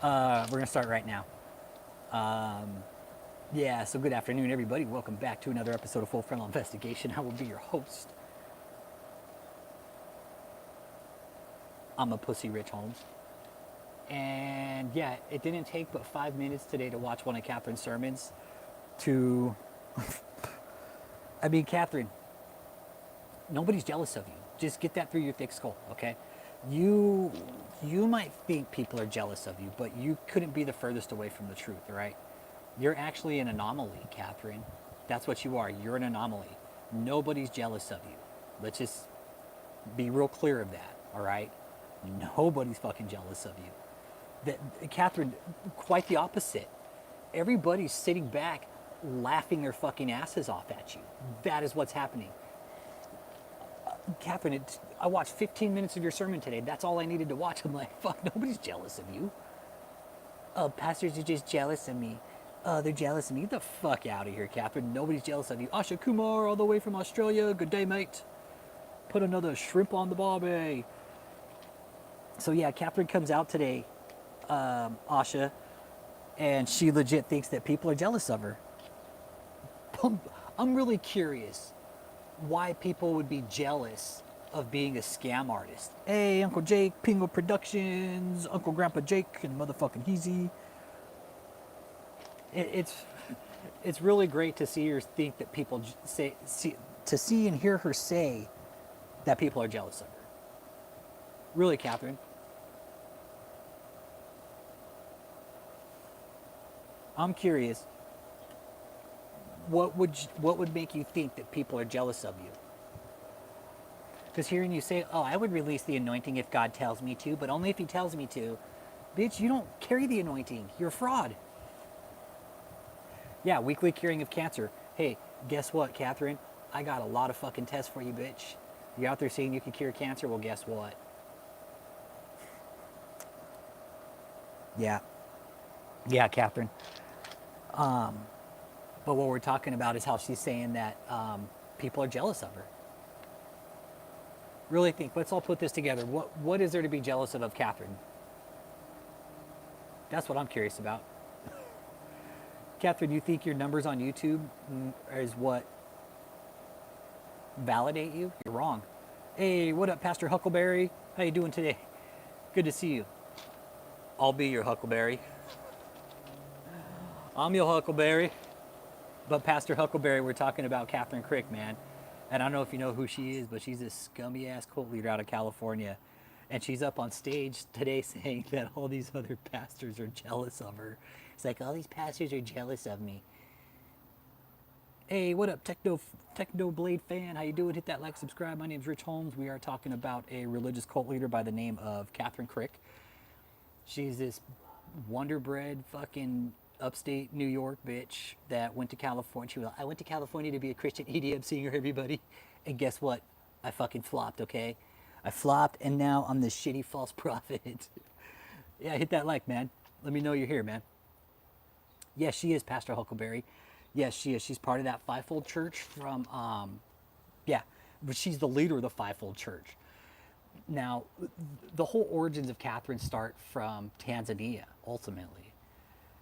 We're gonna start right now. Yeah, so good afternoon, everybody. Welcome back to another episode of Full Frontal Investigation. I will be your host. I'm a pussy, Rich Holmes. And yeah, it didn't take but 5 minutes today to watch one of Kathryn's sermons to. I mean, Kathryn, nobody's jealous of you. Just get that through your thick skull, okay? You you might think people are jealous of you, but you couldn't be the furthest away from the truth, all right? You're actually an anomaly, Kathryn. That's what you are. You're an anomaly. Nobody's jealous of you. Let's just be real clear of that, all right? Nobody's fucking jealous of you. Kathryn, quite the opposite. Everybody's sitting back laughing their fucking asses off at you. That is what's happening. Kathryn, I watched 15 minutes of your sermon today. That's all I needed to watch. I'm like, fuck, nobody's jealous of you. Pastors are just jealous of me. They're jealous of me. Get the fuck out of here, Kathryn. Nobody's jealous of you. Asha Kumar, all the way from Australia. Good day, mate. Put another shrimp on the barbie. So yeah, Kathryn comes out today, Asha, and she legit thinks that people are jealous of her. I'm really curious why people would be jealous of being a scam artist. Hey, Uncle Jake, Pingo Productions, Uncle Grandpa Jake, and motherfucking Heezy. It's really great to see her think that people to see and hear her say that people are jealous of her. Really, Kathryn. I'm curious. What would make you think that people are jealous of you? Because hearing you say, "Oh, I would release the anointing if God tells me to, but only if He tells me to," bitch, you don't carry the anointing. You're a fraud. Yeah, weekly curing of cancer. Hey, guess what, Kathryn? I got a lot of fucking tests for you, bitch. You're out there saying you can cure cancer? Well, guess what? Yeah, Kathryn. But what we're talking about is how she's saying that people are jealous of her. Really think, let's all put this together. What is there to be jealous of Kathryn? That's what I'm curious about. Kathryn, you think your numbers on YouTube is what validate you? You're wrong. Hey, what up, Pastor Huckleberry? How you doing today? Good to see you. I'll be your Huckleberry. I'm your Huckleberry. But Pastor Huckleberry, we're talking about Kathryn Krick, man. And I don't know if you know who she is, but she's this scummy ass cult leader out of California. And she's up on stage today saying that all these other pastors are jealous of her. It's like, all these pastors are jealous of me. Hey, what up, Techno Blade fan? How you doing? Hit that like, subscribe. My name's Rich Holmes. We are talking about a religious cult leader by the name of Kathryn Krick. She's this wonder bread fucking upstate New York bitch that went to California. She was like, I went to California to be a Christian EDM singer, everybody. And guess what? I fucking flopped, okay? I flopped, and now I'm the shitty false prophet. Yeah, hit that like, man. Let me know you're here, man. Yes, she is Pastor Huckleberry. Yes, she is. She's part of that fivefold church from, but she's the leader of the fivefold church. Now, the whole origins of Kathryn start from Tanzania, ultimately.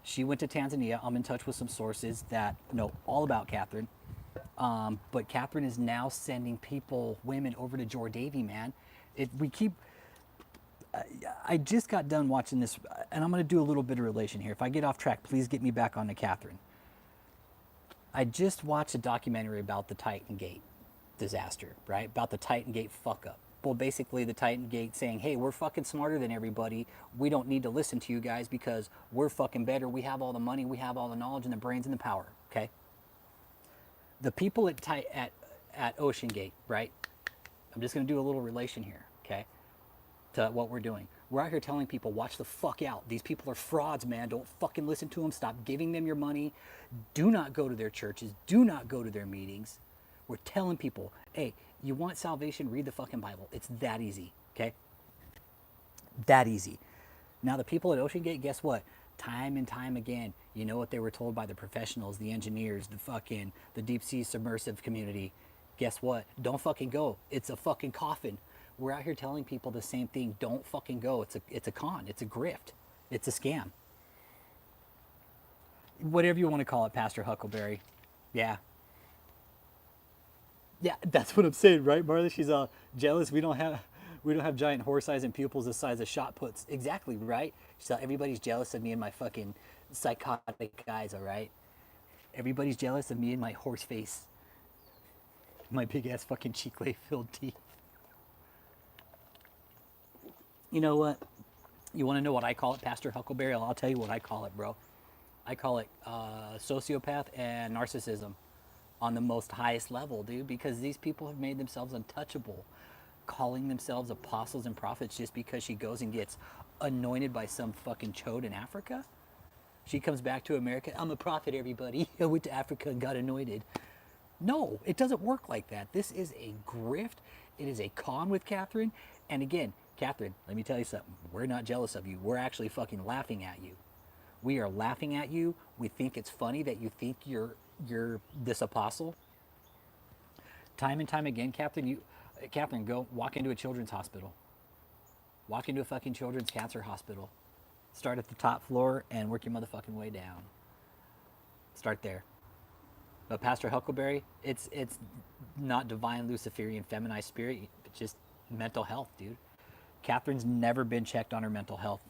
She went to Tanzania. I'm in touch with some sources that know all about Kathryn. But Kathryn is now sending people, women, over to Jordavie, man. I just got done watching this, and I'm going to do a little bit of relation here. If I get off track, please get me back onto Kathryn. I just watched a documentary about the Titan Gate disaster, right? About the Titan Gate fuck up. Well, basically the Titan Gate saying, hey, we're fucking smarter than everybody. We don't need to listen to you guys because we're fucking better. We have all the money. We have all the knowledge and the brains and the power, okay? The people at Ocean Gate, right? I'm just going to do a little relation here, okay, to what we're doing. We're out here telling people, watch the fuck out. These people are frauds, man. Don't fucking listen to them. Stop giving them your money. Do not go to their churches. Do not go to their meetings. We're telling people, hey, you want salvation, read the fucking Bible. It's that easy, okay? That easy. Now, the people at Ocean Gate, guess what? Time and time again, you know what they were told by the professionals, the engineers, the deep sea submersive community. Guess what? Don't fucking go. It's a fucking coffin. We're out here telling people the same thing. Don't fucking go. It's a con. It's a grift. It's a scam. Whatever you want to call it, Pastor Huckleberry. Yeah. Yeah, that's what I'm saying, right, Marla? She's jealous. We don't have giant horse eyes and pupils the size of shot puts. Exactly, right? She's everybody's jealous of me and my fucking psychotic eyes, all right? Everybody's jealous of me and my horse face. My big ass fucking cheek filled teeth. You know what? You want to know what I call it, Pastor Huckleberry? I'll tell you what I call it, bro. I call it sociopath and narcissism on the most highest level, dude, because these people have made themselves untouchable, calling themselves apostles and prophets just because she goes and gets anointed by some fucking chode in Africa. She comes back to America. I'm a prophet, everybody. I went to Africa and got anointed. No, it doesn't work like that. This is a grift. It is a con with Kathryn. And again, Kathryn, let me tell you something. We're not jealous of you. We're actually fucking laughing at you. We are laughing at you. We think it's funny that you think you're this apostle. Time and time again, Kathryn, go walk into a children's hospital. Walk into a fucking children's cancer hospital. Start at the top floor and work your motherfucking way down. Start there. But Pastor Huckleberry, it's not divine Luciferian feminized spirit, it's just mental health, dude. Kathryn's never been checked on her mental health.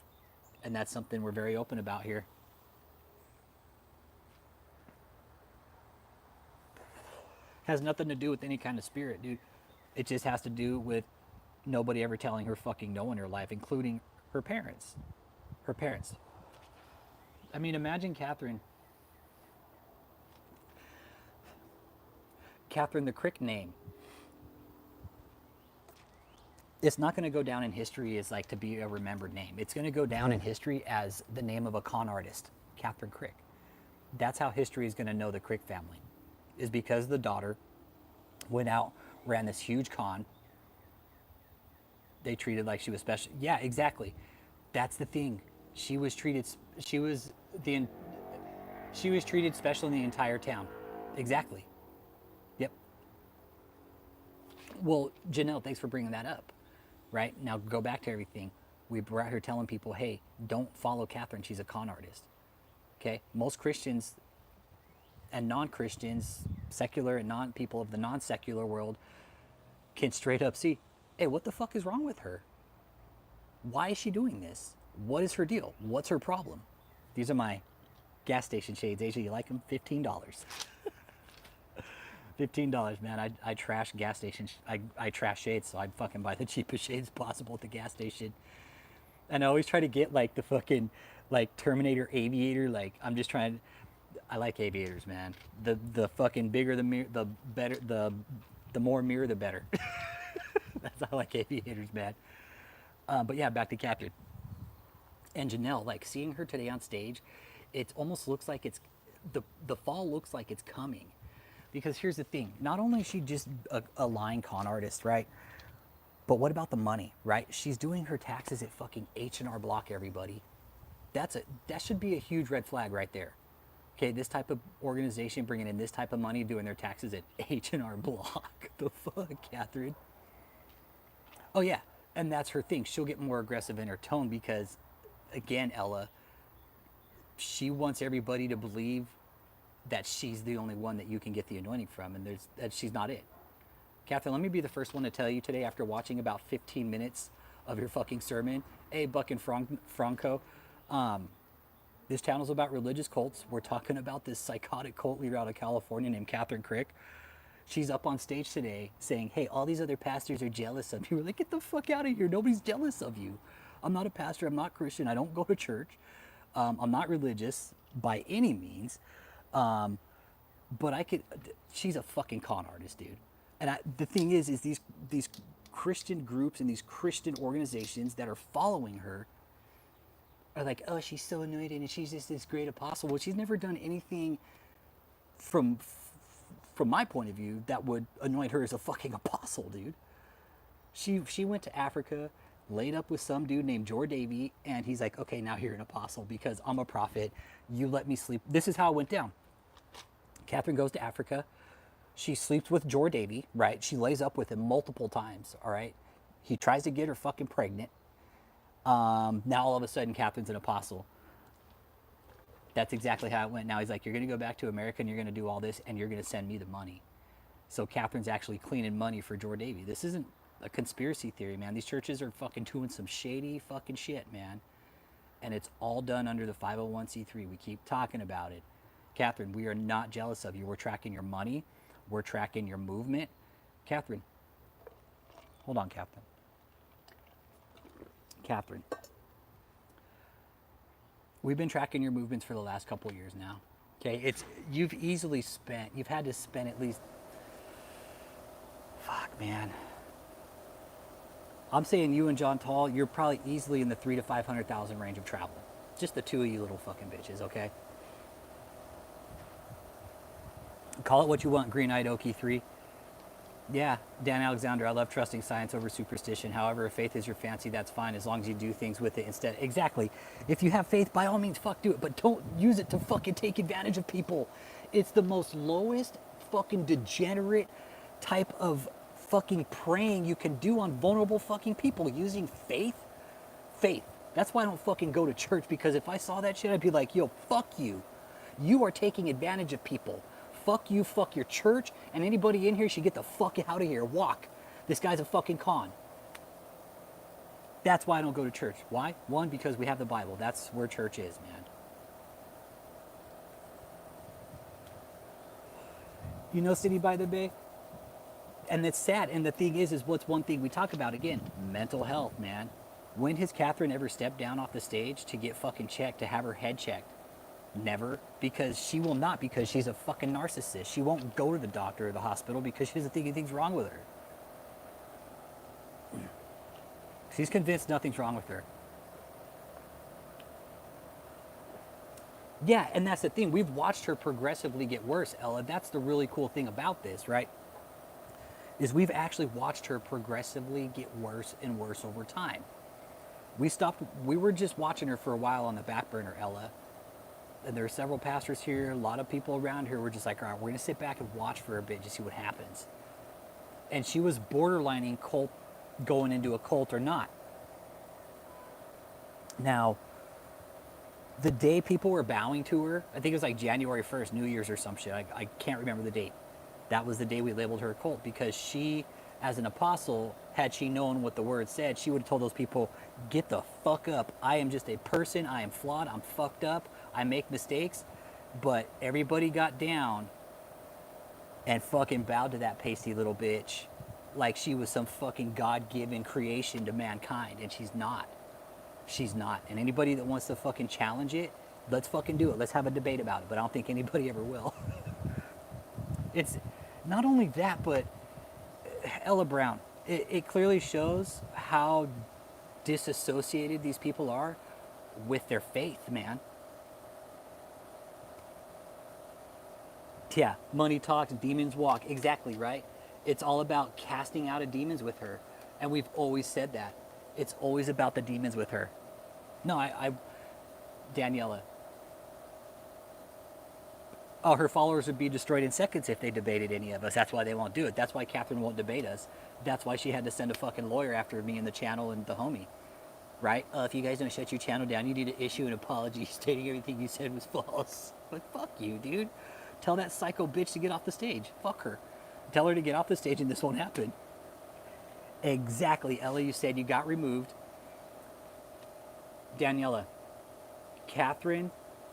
And that's something we're very open about here. Has nothing to do with any kind of spirit, dude. It just has to do with nobody ever telling her fucking no in her life, including her parents. Her parents. I mean, imagine Kathryn the Krick name. It's not going to go down in history as like to be a remembered name. It's going to go down in history as the name of a con artist, Kathryn Krick. That's how history is going to know the Krick family, is because the daughter went out, ran this huge con. They treated like she was special. Yeah, exactly. That's the thing. She was treated special in the entire town. Exactly. Yep. Well, Janelle, thanks for bringing that up. Right? Now go back to everything. We're out here telling people, hey, don't follow Kathryn. She's a con artist. Okay? Most Christians and non-Christians, secular and non-people of the non-secular world, can straight up see, hey, what the fuck is wrong with her? Why is she doing this? What is her deal? What's her problem? These are my gas station shades. Asia, you like them? $15. $15, man. I trash gas stations. I trash shades, so I'd fucking buy the cheapest shades possible at the gas station. And I always try to get like the fucking like Terminator Aviator. Like I'm just trying. I like aviators, man. The fucking bigger the mirror, the better. The more mirror, the better. That's how I like aviators, man. But yeah, back to Kathryn and Janelle. Like seeing her today on stage, it almost looks like it's the fall looks like it's coming. Because here's the thing, not only is she just a lying con artist, right? But what about the money, right? She's doing her taxes at fucking H&R Block, everybody. That should be a huge red flag right there. Okay, this type of organization bringing in this type of money, doing their taxes at H&R Block. The fuck, Kathryn? Oh yeah, and that's her thing. She'll get more aggressive in her tone because, again, Ella, she wants everybody to believe that she's the only one that you can get the anointing from, and that she's not it. Kathryn, let me be the first one to tell you today, after watching about 15 minutes of your fucking sermon, hey, Buck and Franco, this channel's about religious cults. We're talking about this psychotic cult leader out of California named Kathryn Krick. She's up on stage today saying, hey, all these other pastors are jealous of you. We're like, get the fuck out of here. Nobody's jealous of you. I'm not a pastor. I'm not Christian. I don't go to church. I'm not religious by any means. But she's a fucking con artist, dude. And the thing is these Christian groups and these Christian organizations that are following her are like, oh, she's so anointed and she's just this great apostle. Well, she's never done anything from my point of view that would anoint her as a fucking apostle, dude. She went to Africa, laid up with some dude named Jor Davy, and he's like, okay, now you're an apostle because I'm a prophet. You let me sleep. This is how it went down. Kathryn goes to Africa. She sleeps with Jor Davy, right? She lays up with him multiple times, all right? He tries to get her fucking pregnant. Now all of a sudden, Kathryn's an apostle. That's exactly how it went. Now he's like, you're going to go back to America and you're going to do all this and you're going to send me the money. So Kathryn's actually cleaning money for George Davey. This isn't a conspiracy theory, man. These churches are fucking doing some shady fucking shit, man. And it's all done under the 501c3. We keep talking about it. Kathryn, we are not jealous of you. We're tracking your money. We're tracking your movement. Kathryn. Hold on, Kathryn. Kathryn. We've been tracking your movements for the last couple of years now. Okay, you've had to spend at least, fuck, man. I'm saying you and John Tall, you're probably easily in the 300,000 to 500,000 range of travel. Just the two of you little fucking bitches, okay? Call it what you want, green-eyed Okie 3. Yeah, Dan Alexander, I love trusting science over superstition. However, if faith is your fancy, that's fine as long as you do things with it instead. Exactly. If you have faith, by all means, fuck do it. But don't use it to fucking take advantage of people. It's the most lowest fucking degenerate type of fucking praying you can do on vulnerable fucking people. Using faith. Faith. That's why I don't fucking go to church, because if I saw that shit, I'd be like, yo, fuck you. You are taking advantage of people. Fuck you, fuck your church, and anybody in here should get the fuck out of here. Walk. This guy's a fucking con. That's why I don't go to church. Why? One, because we have the Bible. That's where church is, man. You know City by the Bay? And it's sad. And the thing is what's one thing we talk about again? Mental health, man. When has Kathryn ever stepped down off the stage to get fucking checked, to have her head checked? Never, because she will not, because she's a fucking narcissist. She won't go to the doctor or the hospital because she doesn't think anything's wrong with her. She's convinced nothing's wrong with her. Yeah, and that's the thing. We've watched her progressively get worse, Ella. That's the really cool thing about this, right? Is we've actually watched her progressively get worse and worse over time. We were just watching her for a while on the back burner, Ella. And there are several pastors here, a lot of people around here were just like, all right, we're going to sit back and watch for a bit to see what happens. And she was borderlining cult, going into a cult or not. Now, the day people were bowing to her, I think it was like January 1st, New Year's or some shit. I can't remember the date. That was the day we labeled her a cult, because she, as an apostle, had she known what the word said, she would have told those people, get the fuck up. I am just a person. I am flawed. I'm fucked up. I make mistakes. But everybody got down and fucking bowed to that pasty little bitch like she was some fucking God-given creation to mankind. And she's not. She's not. And anybody that wants to fucking challenge it, let's fucking do it. Let's have a debate about it. But I don't think anybody ever will. It's not only that, but Ella Brown, it clearly shows how disassociated these people are with their faith, man. Yeah, money talks, demons walk. Exactly, right? It's all about casting out of demons with her. And we've always said that. It's always about the demons with her. No, Daniela. Oh, her followers would be destroyed in seconds if they debated any of us. That's why they won't do it. That's why Kathryn won't debate us. That's why she had to send a fucking lawyer after me and the channel and the homie. Right? If you guys don't shut your channel down, you need to issue an apology stating everything you said was false. Like, fuck you, dude. Tell that psycho bitch to get off the stage. Fuck her. Tell her to get off the stage and this won't happen. Exactly, Ella, you said you got removed. Daniela, Kathryn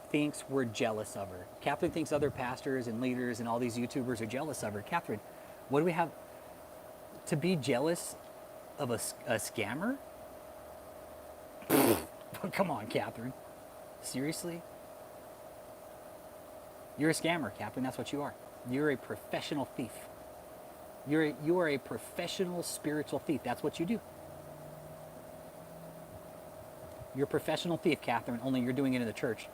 thinks we're jealous of her. Kathryn thinks other pastors and leaders and all these YouTubers are jealous of her. Kathryn, what do we have to be jealous of a scammer? Come on, Kathryn. Seriously? You're a scammer, Kathryn. That's what you are. You're a professional thief. You are a professional spiritual thief. That's what you do. You're a professional thief, Kathryn, only you're doing it in the church.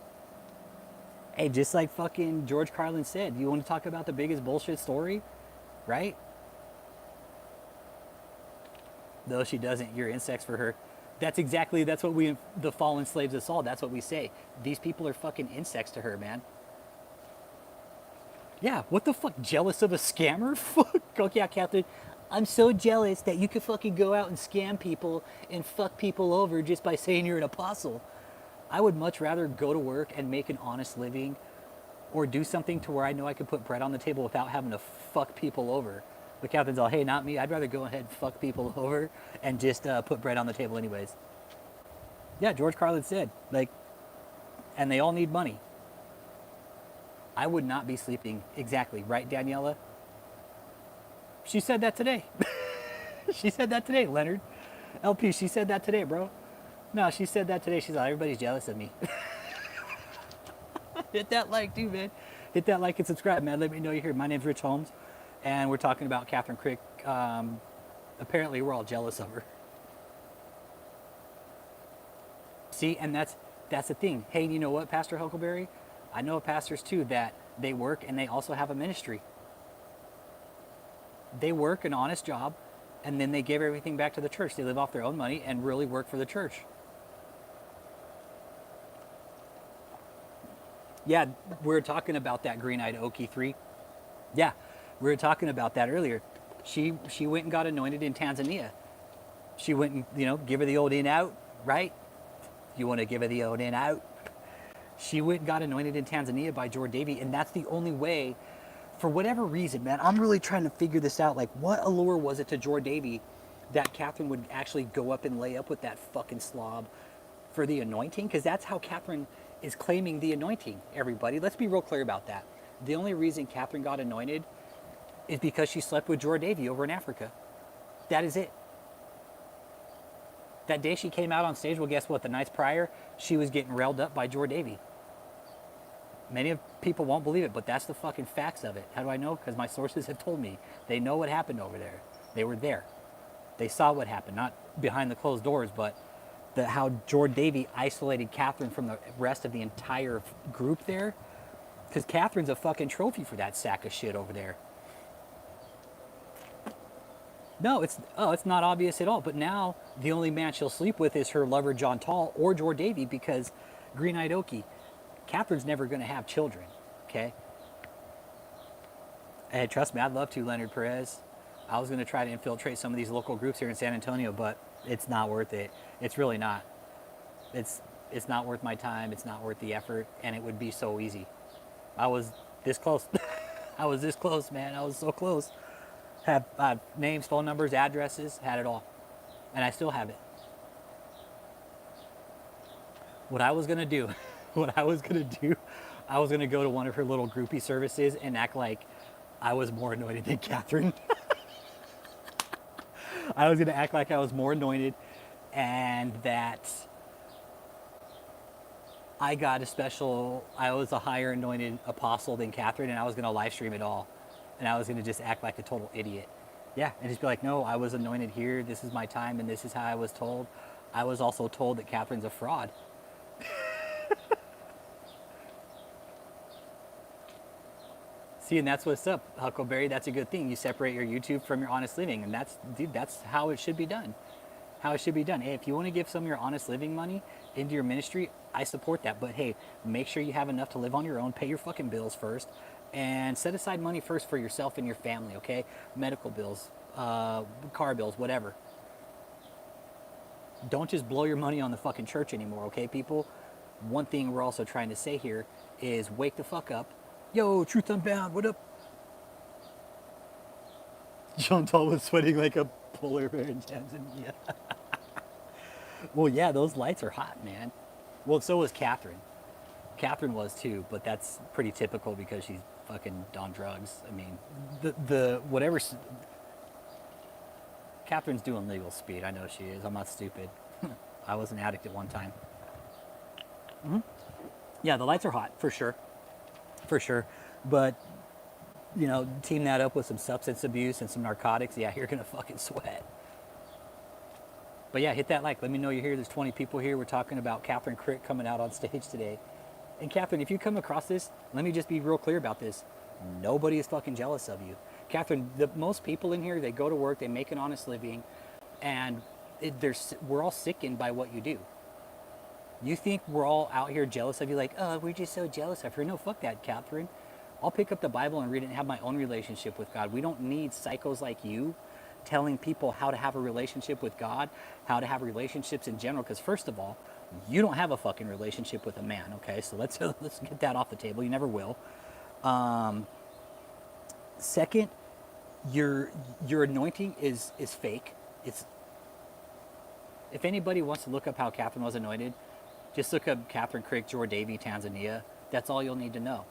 Hey, just like fucking George Carlin said, you want to talk about the biggest bullshit story? Right? Though she doesn't, you're insects for her. That's what the fallen slaves us all. That's what we say. These people are fucking insects to her, man. Yeah, what the fuck? Jealous of a scammer? Fuck. Oh, yeah, Kathryn. I'm so jealous that you could fucking go out and scam people and fuck people over just by saying you're an apostle. I would much rather go to work and make an honest living or do something to where I know I could put bread on the table without having to fuck people over. But Kathryn's all, hey, not me. I'd rather go ahead and fuck people over and just put bread on the table anyways. Yeah, George Carlin said, like, and they all need money. I would not be sleeping. Exactly. Right, Daniela? She said that today. She said that today, Leonard. LP, she said that today, bro. No, she said that today. She's like, everybody's jealous of me. Hit that like, too, man. Hit that like and subscribe, man. Let me know you're here. My name's Rich Holmes, and we're talking about Kathryn Krick. Apparently, we're all jealous of her. See, and that's the thing. Hey, you know what, Pastor Huckleberry? I know of pastors, too, that they work and they also have a ministry. They work an honest job, and then they give everything back to the church. They live off their own money and really work for the church. Yeah, we were talking about that green-eyed Okie 3. Yeah, we were talking about that earlier. She went and got anointed in Tanzania. She went and, give her the old in out, right? You want to give her the old in out? She went and got anointed in Tanzania by George Davey, and that's the only way, for whatever reason, man, I'm really trying to figure this out. Like, what allure was it to George Davey that Kathryn would actually go up and lay up with that fucking slob for the anointing? Because that's how Kathryn is claiming the anointing, everybody. Let's be real clear about that. The only reason Kathryn got anointed is because she slept with George Davey over in Africa. That is it. That day she came out on stage, well, guess what? The nights prior, she was getting railed up by George Davey. Many of people won't believe it, but that's the fucking facts of it. How do I know? Because my sources have told me. They know what happened over there. They were there. They saw what happened, not behind the closed doors, but how George Davey isolated Kathryn from the rest of the entire group there. Because Kathryn's a fucking trophy for that sack of shit over there. No, it's not obvious at all. But now the only man she'll sleep with is her lover John Tall or George Davey, because Green-Eyed Okie, Kathryn's never going to have children, okay? Hey, trust me, I'd love to, Leonard Perez. I was going to try to infiltrate some of these local groups here in San Antonio, but it's not worth it. It's really not. It's not worth my time. It's not worth the effort, and it would be so easy. I was this close. I was this close, man. I was so close. Have names, phone numbers, addresses, had it all. And I still have it. What I was going to do, I was going to go to one of her little groupie services and act like I was more anointed than Kathryn. I was going to act like I was more anointed and that I was a higher anointed apostle than Kathryn, and I was going to live stream it all. And I was going to just act like a total idiot. Yeah, and just be like, no, I was anointed here. This is my time, and this is how I was told. I was also told that Kathryn's a fraud. See, and that's what's up, Huckleberry. That's a good thing. You separate your YouTube from your honest living, and that's how it should be done. How it should be done. Hey, if you want to give some of your honest living money into your ministry, I support that. But hey, make sure you have enough to live on your own. Pay your fucking bills first. And set aside money first for yourself and your family, okay? Medical bills, car bills, whatever. Don't just blow your money on the fucking church anymore, okay, people? One thing we're also trying to say here is wake the fuck up. Yo, Truth Unbound, what up? John Tall was sweating like a polar bear in Tanzania. Well, yeah, those lights are hot, man. Well, so was Kathryn. Kathryn was too, but that's pretty typical because she's fucking on drugs. I mean, whatever. Kathryn's doing legal speed. I know she is. I'm not stupid. I was an addict at one time. Mm-hmm. Yeah, the lights are hot for sure. For sure. But, team that up with some substance abuse and some narcotics, yeah, you're going to fucking sweat. But yeah, hit that like. Let me know you're here. There's 20 people here. We're talking about Kathryn Krick coming out on stage today. And Kathryn, if you come across this, let me just be real clear about this. Nobody is fucking jealous of you. Kathryn, most people in here, they go to work, they make an honest living, and we're all sickened by what you do. You think we're all out here jealous of you, like, oh, we're just so jealous of her. No, fuck that, Kathryn. I'll pick up the Bible and read it and have my own relationship with God. We don't need psychos like you telling people how to have a relationship with God, how to have relationships in general. Because first of all, you don't have a fucking relationship with a man, okay? So let's let's get that off the table. You never will. Second, your anointing is fake. It's if anybody wants to look up how Kathryn was anointed, just look up Kathryn Krick, Jordan, Tanzania. That's all you'll need to know.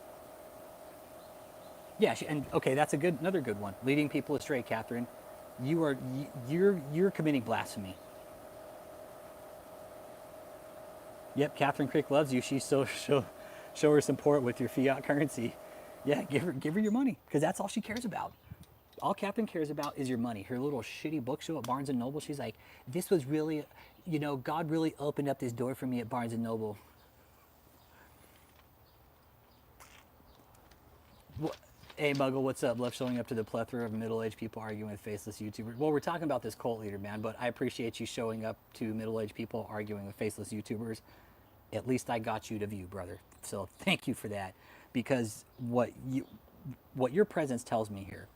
Yeah, and okay, that's another good one. Leading people astray, Kathryn. You're committing blasphemy. Yep, Kathryn Krick loves you. She's show her support with your fiat currency. Yeah, give her your money because that's all she cares about. All Kathryn cares about is your money. Her little shitty book show at Barnes and Noble. She's like, this was really, God really opened up this door for me at Barnes and Noble. Hey Muggle, what's up? Love showing up to the plethora of middle-aged people arguing with faceless YouTubers. Well, we're talking about this cult leader, man, but I appreciate you showing up to middle-aged people arguing with faceless YouTubers. At least I got you to view, brother. So thank you for that. Because what your presence tells me here,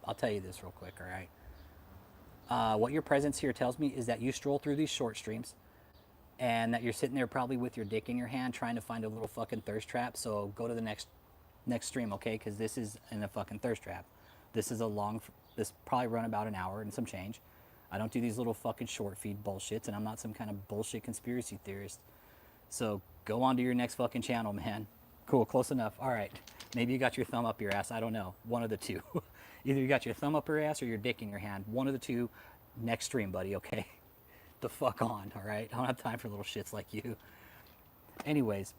I'll tell you this real quick, all right? What your presence here tells me is that you stroll through these short streams and that you're sitting there probably with your dick in your hand trying to find a little fucking thirst trap. So go to the next stream, okay? Because this is in a fucking thirst trap. This probably run about an hour and some change. I don't do these little fucking short feed bullshits, and I'm not some kind of bullshit conspiracy theorist. So go on to your next fucking channel, man. Cool, close enough. All right. Maybe you got your thumb up your ass. I don't know. One of the two. Either you got your thumb up your ass or your dick in your hand. One of the two. Next stream, buddy, okay? The fuck on, all right? I don't have time for little shits like you. Anyways,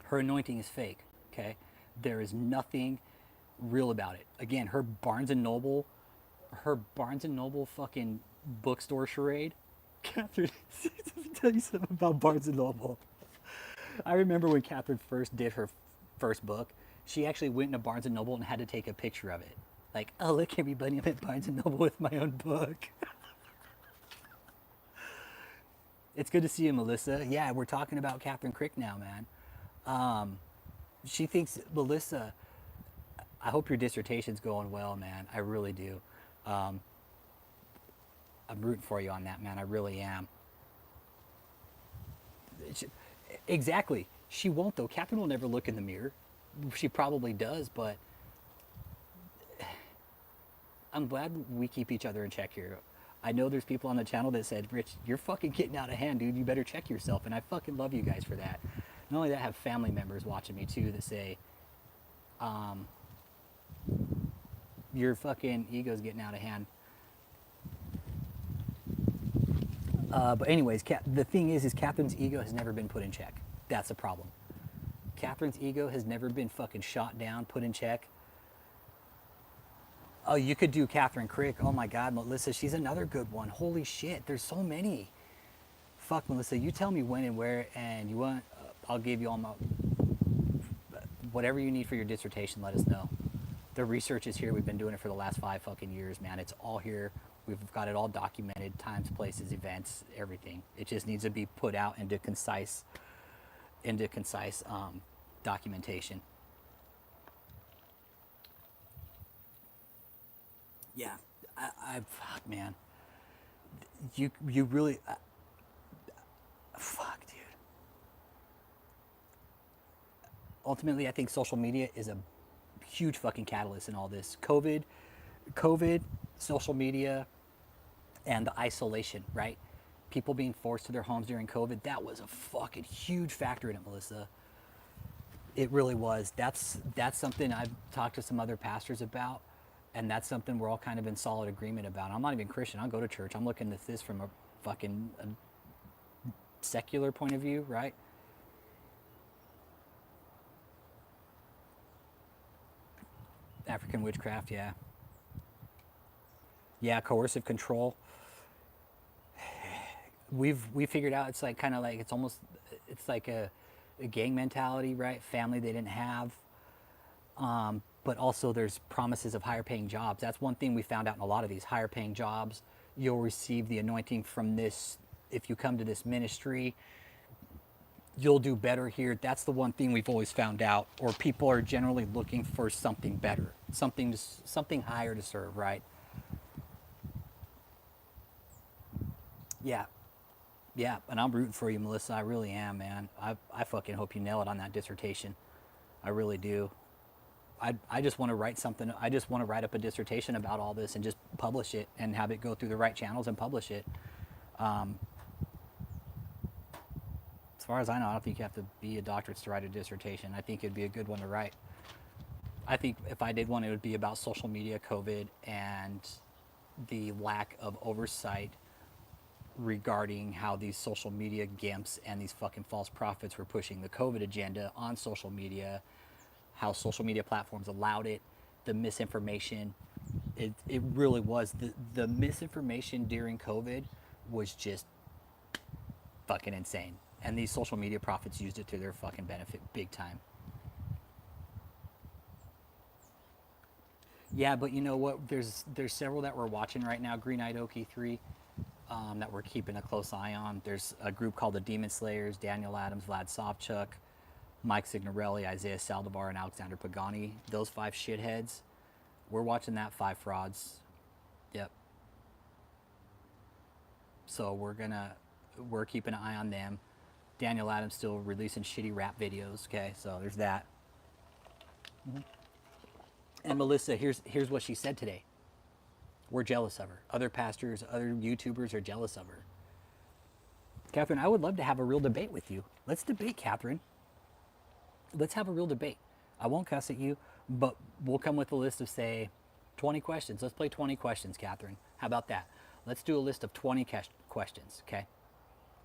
her anointing is fake, okay? There is nothing real about it. Again, her Barnes and Noble fucking bookstore charade. Kathryn, let me tell you something about Barnes and Noble. I remember when Kathryn first did her first book, she actually went into Barnes and Noble and had to take a picture of it. Like, oh, look, everybody, I'm at Barnes and Noble with my own book. It's good to see you, Melissa. Yeah, we're talking about Kathryn Krick now, man. She thinks, Melissa, I hope your dissertation's going well, man. I really do. I'm rooting for you on that, man. I really am. Exactly. She won't, though. Kathryn will never look in the mirror. She probably does, but I'm glad we keep each other in check here. I know there's people on the channel that said, Rich, you're fucking getting out of hand, dude. You better check yourself. And I fucking love you guys for that. Not only that, I have family members watching me, too, that say, your fucking ego's getting out of hand. But anyways, the thing is Kathryn's ego has never been put in check. That's a problem. Kathryn's ego has never been fucking shot down, put in check. Oh, you could do Kathryn Krick. Oh my God, Melissa, she's another good one. Holy shit, there's so many. Fuck, Melissa, you tell me when and where, and you want, I'll give you all my, whatever you need for your dissertation, let us know. The research is here. We've been doing it for the last 5 fucking years, man. It's all here. We've got it all documented, times, places, events, everything. It just needs to be put out into concise documentation. Yeah, I fuck, man. You really, fuck, dude. Ultimately, I think social media is a huge fucking catalyst in all this. COVID, social media, and the isolation, right? People being forced to their homes during COVID, that was a fucking huge factor in it, Melissa. It really was. That's something I've talked to some other pastors about, and that's something we're all kind of in solid agreement about. I'm not even Christian. I go to church. I'm looking at this from a fucking secular point of view, right? African witchcraft, yeah. Yeah, coercive control. We figured out it's like kind of like it's like a gang mentality, right? Family they didn't have. But also there's promises of higher paying jobs. That's one thing we found out in a lot of these higher paying jobs. You'll receive the anointing from this. If you come to this ministry, you'll do better here. That's the one thing we've always found out, or people are generally looking for something better, something higher to serve, right? Yeah. Yeah, and I'm rooting for you, Melissa. I really am, man. I fucking hope you nail it on that dissertation. I really do. I just want to write something. I just want to write up a dissertation about all this and just publish it and have it go through the right channels and publish it. As far as I know, I don't think you have to be a doctorate to write a dissertation. I think it'd be a good one to write. I think if I did one, it would be about social media, COVID, and the lack of oversight regarding how these social media gimps and these fucking false prophets were pushing the COVID agenda on social media, how social media platforms allowed it, the misinformation. It really was. The misinformation during COVID was just fucking insane. And these social media prophets used it to their fucking benefit big time. Yeah, but you know what? There's several that we're watching right now. Green Eyed Okie 3, that we're keeping a close eye on. There's a group called the Demon Slayers, Daniel Adams, Vlad Savchuk, Mike Signorelli, Isaiah Saldivar, and Alexander Pagani. Those 5 shitheads. We're watching that 5 frauds. Yep. So we're keeping an eye on them. Daniel Adams still releasing shitty rap videos. Okay, so there's that. And Melissa, here's what she said today. We're jealous of her. Other pastors, other YouTubers are jealous of her. Kathryn, I would love to have a real debate with you. Let's debate, Kathryn. Let's have a real debate. I won't cuss at you, but we'll come with a list of, say, 20 questions. Let's play 20 questions, Kathryn. How about that? Let's do a list of 20 questions, okay?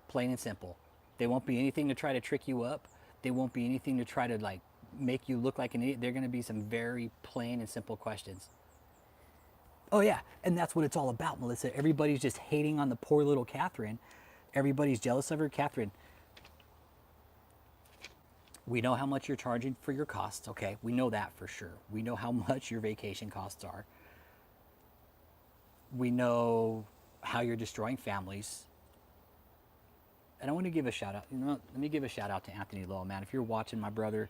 Plain and simple. They won't be anything to try to trick you up. They won't be anything to try to, like, make you look like an idiot. They're going to be some very plain and simple questions. Oh, yeah, and that's what it's all about, Melissa. Everybody's just hating on the poor little Kathryn. Everybody's jealous of her. Kathryn, we know how much you're charging for your costs, okay? We know that for sure. We know how much your vacation costs are. We know how you're destroying families. And I want to give a shout out. You know, let me give a shout out to Anthony Lowe, man. If you're watching, my brother,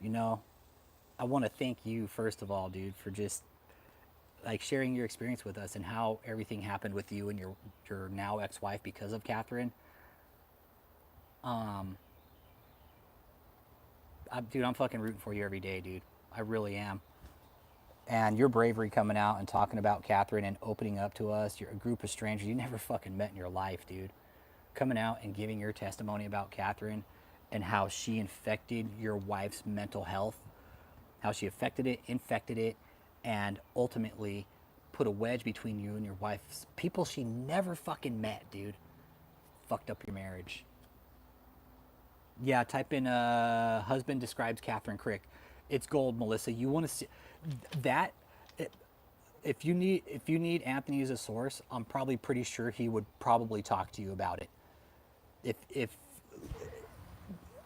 you know, I want to thank you, first of all, dude, for just like sharing your experience with us and how everything happened with you and your now ex-wife because of Kathryn. Dude, I'm fucking rooting for you every day, dude. I really am. And your bravery coming out and talking about Kathryn and opening up to us, you're a group of strangers you never fucking met in your life, dude. Coming out and giving your testimony about Kathryn and how she infected your wife's mental health, how she affected it, infected it, and ultimately put a wedge between you and your wife's people she never fucking met, dude. Fucked up your marriage. Yeah, type in husband describes Kathryn Krick. It's gold, Melissa. You want to see that? If you need Anthony as a source, I'm probably pretty sure he would probably talk to you about it. If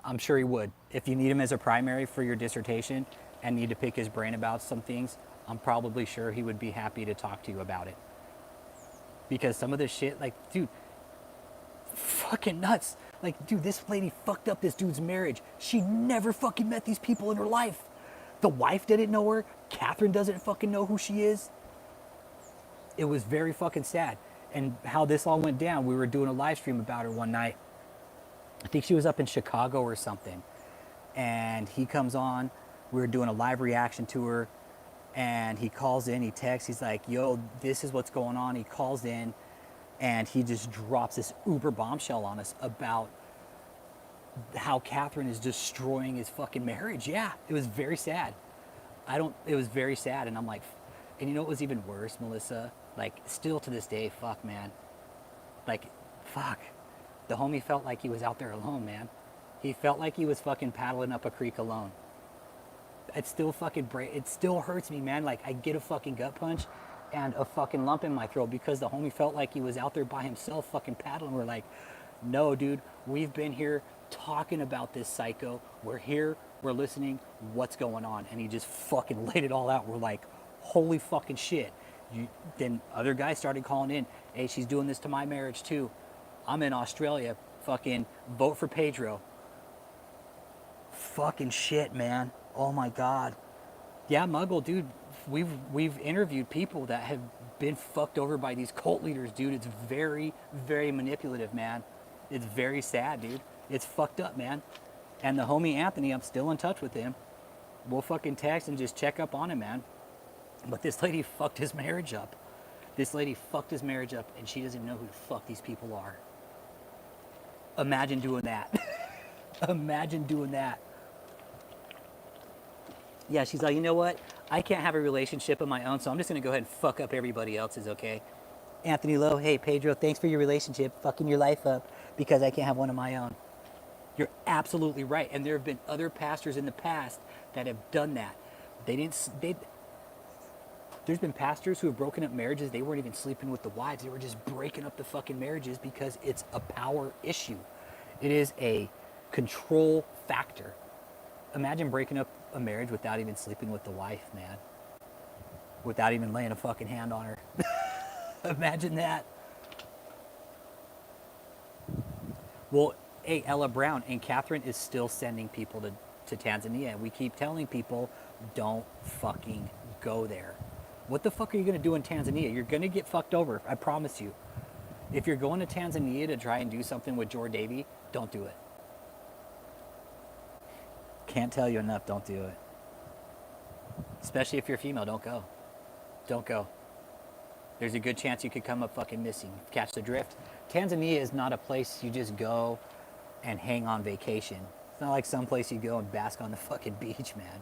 I'm sure he would. If you need him as a primary for your dissertation and need to pick his brain about some things, I'm probably sure he would be happy to talk to you about it. Because some of this shit, like, dude, fucking nuts. Like, dude, this lady fucked up this dude's marriage. She never fucking met these people in her life. The wife didn't know her. Kathryn doesn't fucking know who she is. It was very fucking sad. And how this all went down, we were doing a live stream about her one night. I think she was up in Chicago or something. And he comes on. We were doing a live reaction to her. And he calls in, he texts, he's like, yo, this is what's going on. He calls in and he just drops this uber bombshell on us about how Kathryn is destroying his fucking marriage. Yeah, it was very sad. It was very sad. And I'm like, and you know what was even worse, Melissa? Like, still to this day, fuck, man. Like, fuck. The homie felt like he was out there alone, man. He felt like he was fucking paddling up a creek alone. It still fucking it still hurts me, man. Like, I get a fucking gut punch and a fucking lump in my throat because the homie felt like he was out there by himself fucking paddling. We're like, no, dude, we've been here talking about this psycho. We're here, we're listening, what's going on? And he just fucking laid it all out. We're like, holy fucking shit. Then other guys started calling in, hey, she's doing this to my marriage too. I'm in Australia, fucking vote for Pedro. Fucking shit, man. Oh my God. Yeah, Muggle, dude, we've interviewed people that have been fucked over by these cult leaders, dude. It's very, very manipulative, man. It's very sad, dude. It's fucked up, man. And the homie Anthony, I'm still in touch with him. We'll fucking text and just check up on him, man. But this lady fucked his marriage up. This lady fucked his marriage up, and she doesn't know who the fuck these people are. Imagine doing that. Imagine doing that. Yeah, she's like, you know what? I can't have a relationship of my own, so I'm just going to go ahead and fuck up everybody else's, okay? Anthony Lowe, hey, Pedro, thanks for your relationship, fucking your life up because I can't have one of my own. You're absolutely right. And there have been other pastors in the past that have done that. There's been pastors who have broken up marriages. They weren't even sleeping with the wives. They were just breaking up the fucking marriages because it's a power issue. It is a control factor. Imagine breaking up a marriage without even sleeping with the wife, man. Without even laying a fucking hand on her. Imagine that. Well, hey, Ella Brown and Kathryn is still sending people to Tanzania. And we keep telling people, don't fucking go there. What the fuck are you going to do in Tanzania? You're going to get fucked over. I promise you. If you're going to Tanzania to try and do something with Jor Davy, don't do it. Can't tell you enough, don't do it. Especially if you're female, don't go. Don't go. There's a good chance you could come up fucking missing. Catch the drift. Tanzania is not a place you just go and hang on vacation. It's not like some place you go and bask on the fucking beach, man.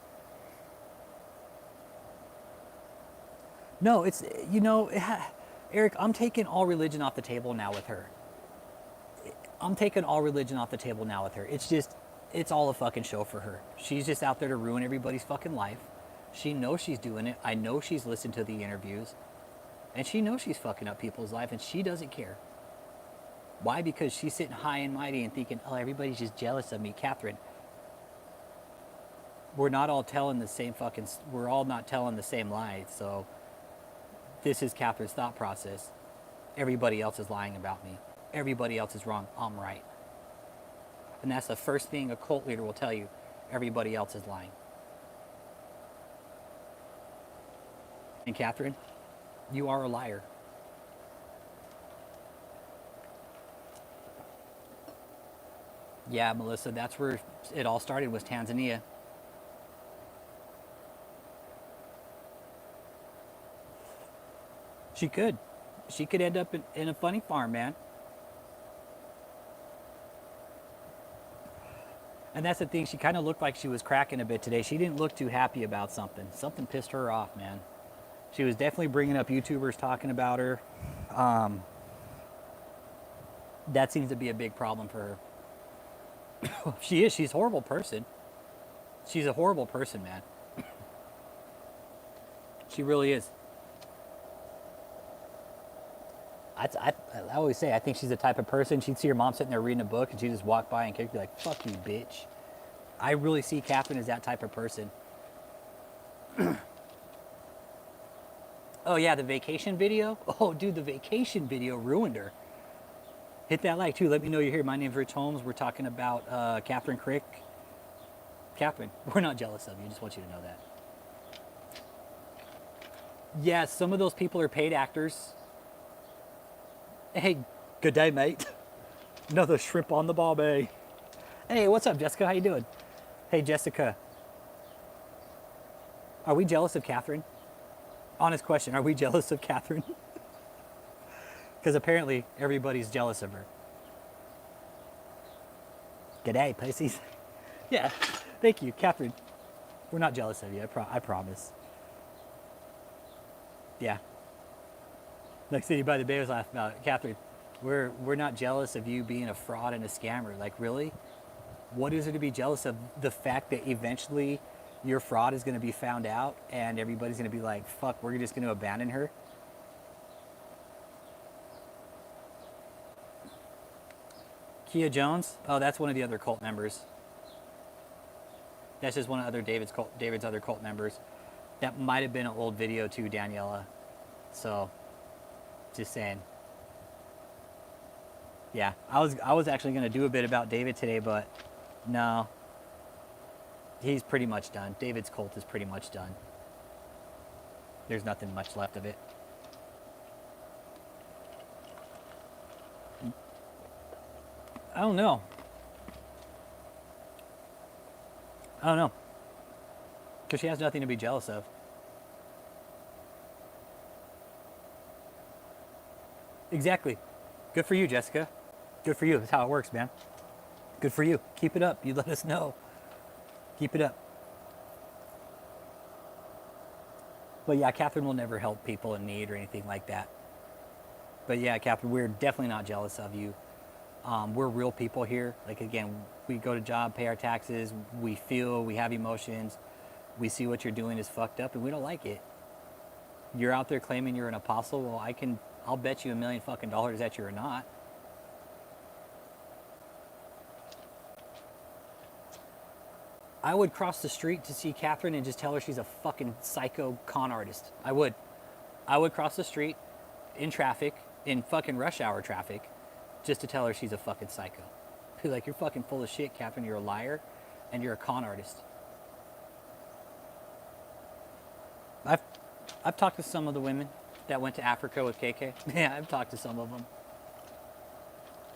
No, it's, you know, Eric, I'm taking all religion off the table now with her. I'm taking all religion off the table now with her. It's just, it's all a fucking show for her. She's just out there to ruin everybody's fucking life. She knows she's doing it. I know she's listened to the interviews. And she knows she's fucking up people's life, and she doesn't care. Why? Because she's sitting high and mighty and thinking, oh, everybody's just jealous of me. Kathryn, we're not all telling the same fucking, we're all not telling the same lie. So this is Kathryn's thought process. Everybody else is lying about me. Everybody else is wrong. I'm right. And that's the first thing a cult leader will tell you. Everybody else is lying. And Kathryn, you are a liar. Yeah, Melissa, that's where it all started, was Tanzania. She could. She could end up in a funny farm, man. And that's the thing, she kind of looked like she was cracking a bit today. She didn't look too happy about something. Something pissed her off, man. She was definitely bringing up YouTubers talking about her. That seems to be a big problem for her. She is. She's a horrible person. She's a horrible person, man. She really is. I always say, I think she's the type of person, she'd see her mom sitting there reading a book and she'd just walk by and kick, be like, fuck you, bitch. I really see Kathryn as that type of person. Oh yeah, the vacation video? Oh dude, the vacation video ruined her. Hit that like too. Let me know you're here. My name's Rich Holmes. We're talking about Kathryn Krick. Kathryn, we're not jealous of you. Just want you to know that. Yeah, some of those people are paid actors. Hey, good day, mate. Another shrimp on the barbie. Hey, what's up, Jessica? How you doing? Hey, Jessica. Are we jealous of Kathryn? Honest question. Are we jealous of Kathryn? Because apparently everybody's jealous of her. G'day, pussies. Yeah, thank you, Kathryn. We're not jealous of you, I promise. Yeah. Like City by the Bay was laughing about it. Kathryn, we're not jealous of you being a fraud and a scammer. Like, really? What is there to be jealous of? The fact that eventually your fraud is going to be found out and everybody's going to be like, fuck, we're just going to abandon her? Kia Jones? Oh, that's one of the other cult members. That's just one of David's other cult members. That might have been an old video too, Daniela. So, just saying. Yeah, I was actually going to do a bit about David today, but no. He's pretty much done. David's cult is pretty much done. There's nothing much left of it. I don't know. I don't know. Because she has nothing to be jealous of. Exactly. Good for you, Jessica. Good for you. That's how it works, man. Good for you. Keep it up. You let us know. Keep it up. But yeah, Kathryn will never help people in need or anything like that. But yeah, Kathryn, we're definitely not jealous of you. We're real people here. Like, again, we go to job, pay our taxes, we feel, we have emotions, we see what you're doing is fucked up, and we don't like it. You're out there claiming you're an apostle. Well, I'll bet you $1 million fucking dollars that you're not. I would cross the street to see Kathryn and just tell her she's a fucking psycho con artist. I would. I would cross the street in traffic, in fucking rush hour traffic, just to tell her she's a fucking psycho. Be like, you're fucking full of shit, Kathryn. You're a liar, and you're a con artist. I've talked to some of the women that went to Africa with KK. Yeah, I've talked to some of them.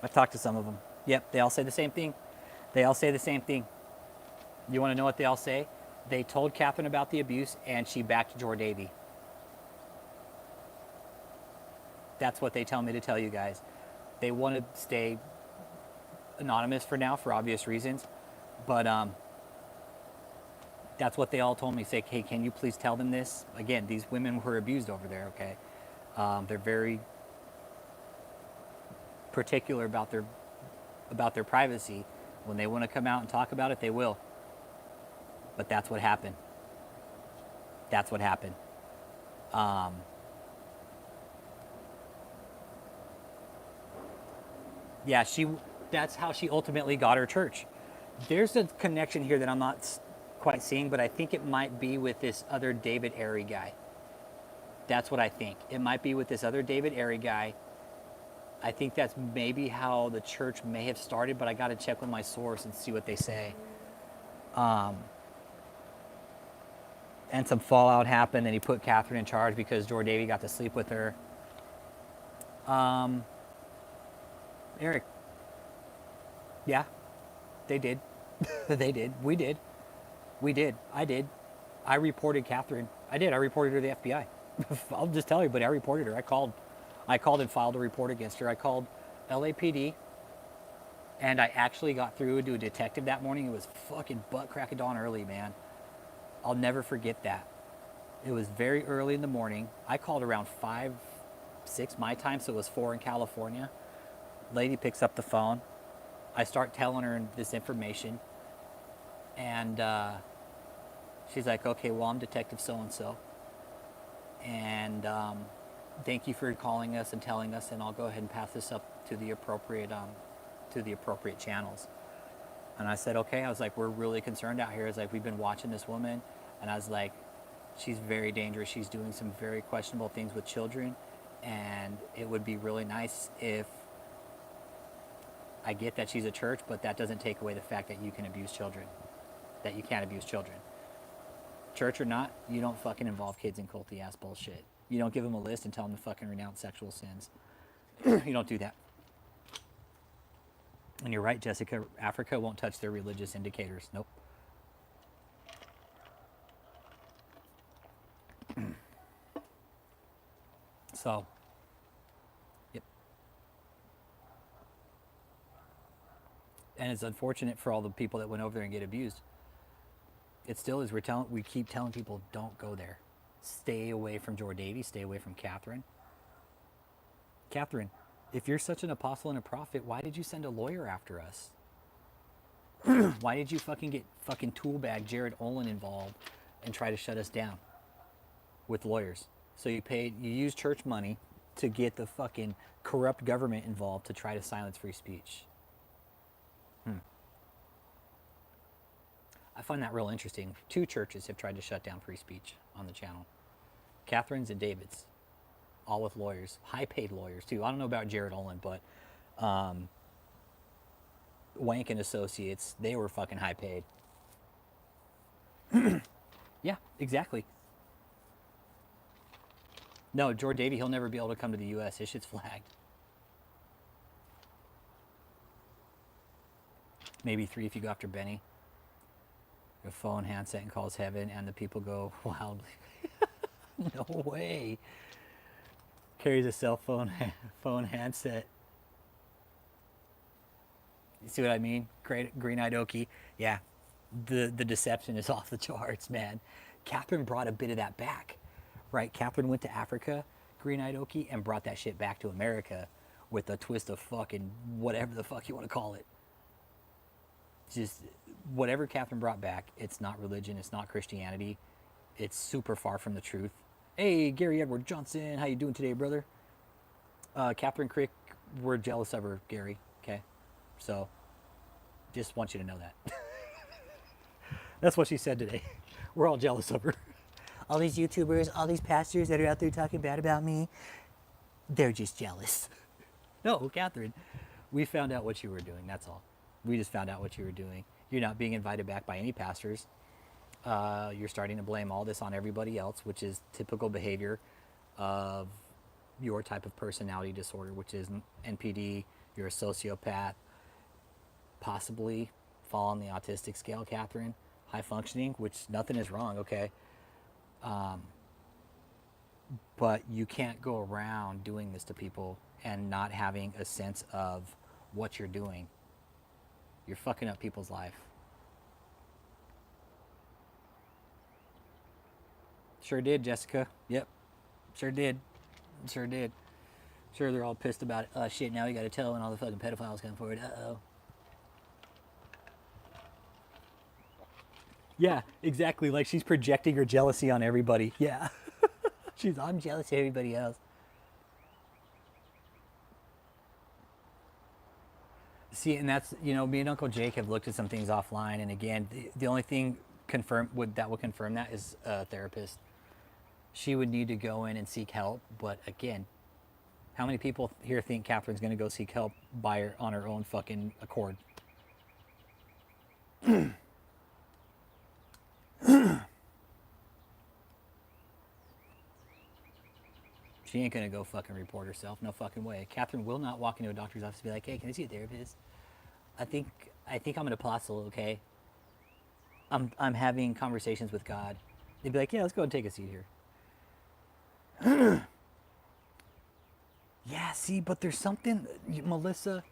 I've talked to some of them. Yep, they all say the same thing. They all say the same thing. You want to know what they all say? They told Kathryn about the abuse, and she backed Jordavy. That's what they tell me to tell you guys. They want to stay anonymous for now for obvious reasons, but that's what they all told me. Say, hey, can you please tell them this? Again, these women were abused over there, okay? They're very particular about their privacy. When they want to come out and talk about it, they will. But that's what happened. That's what happened. Yeah, that's how she ultimately got her church. There's a connection here that I'm not quite seeing, but I think it might be with this other David Airy guy. That's what I think. It might be with this other David Airy guy. I think that's maybe how the church may have started, but I got to check with my source and see what they say. And some fallout happened, and he put Kathryn in charge because Jordavy got to sleep with her. Eric. Yeah, they did. They did. We did. We did. I did. I reported Kathryn. I did. I reported her to the FBI. I'll just tell you, but I reported her. I called and filed a report against her. I called LAPD, and I actually got through to a detective that morning. It was fucking butt crack of dawn early, man. I'll never forget that. It was very early in the morning. I called around 5, 6 my time, so it was 4 in California. Lady picks up the phone. I start telling her this information, and she's like, okay, well, I'm Detective so-and-so, and thank you for calling us and telling us, and I'll go ahead and pass this up to the appropriate channels. And I said, okay. I was like, we're really concerned out here. I was like, we've been watching this woman, and I was like, she's very dangerous. She's doing some very questionable things with children, and it would be really nice if I get that she's a church, but that doesn't take away the fact that you can abuse children, that you can't abuse children. Church or not, you don't fucking involve kids in culty ass bullshit. You don't give them a list and tell them to fucking renounce sexual sins. You don't do that. And you're right, Jessica, Africa won't touch their religious indicators. Nope. So, yep. And it's unfortunate for all the people that went over there and get abused. It still is. We keep telling people, don't go there. Stay away from Jordavy. Stay away from Kathryn. Kathryn, if you're such an apostle and a prophet, why did you send a lawyer after us? Why did you fucking get fucking toolbag Jared Olin involved and try to shut us down with lawyers? So you used church money to get the fucking corrupt government involved to try to silence free speech. I find that real interesting. 2 churches have tried to shut down free speech on the channel. Kathryn's and David's. All with lawyers. High-paid lawyers, too. I don't know about Jared Olin, but Wank and Associates, they were fucking high-paid. Yeah, exactly. No, George Davey, he'll never be able to come to the U.S. His shit's flagged. Maybe 3 if you go after Benny. Your phone handset and calls heaven, and the people go wildly. No way. Carries a cell phone handset. You see what I mean? Green-eyed Okie. Yeah, the deception is off the charts, man. Kathryn brought a bit of that back, right? Kathryn went to Africa, Green-eyed Okie, and brought that shit back to America with a twist of fucking whatever the fuck you want to call it. Just whatever Kathryn brought back, it's not religion, it's not Christianity. It's super far from the truth. Hey, Gary Edward Johnson, how you doing today, brother? Kathryn Krick, we're jealous of her, Gary. Okay, so just want you to know that. That's what she said today. We're all jealous of her. All these YouTubers, all these pastors that are out there talking bad about me, they're just jealous. No, Kathryn, we found out what you were doing. That's all. We just found out what you were doing. You're not being invited back by any pastors. You're starting to blame all this on everybody else, which is typical behavior of your type of personality disorder, which is NPD. You're a sociopath, possibly fall on the autistic scale, Kathryn. High functioning, which nothing is wrong, okay? But you can't go around doing this to people and not having a sense of what you're doing. You're fucking up people's life. Sure did, Jessica. Yep. Sure did. Sure did. Sure, they're all pissed about it. Oh, shit, now we gotta tell when all the fucking pedophiles come forward. Uh-oh. Yeah, exactly. Like she's projecting her jealousy on everybody. Yeah. I'm jealous of everybody else. See, and that's, me and Uncle Jake have looked at some things offline, and again, the only thing that would confirm that is a therapist. She would need to go in and seek help, but again, how many people here think Kathryn's going to go seek help on her own fucking accord? She ain't gonna go fucking report herself. No fucking way. Kathryn will not walk into a doctor's office and be like, "Hey, can I see a therapist? I think I'm an apostle, okay? I'm having conversations with God." They'd be like, "Yeah, let's go and take a seat here." Yeah, see, but there's something, Melissa,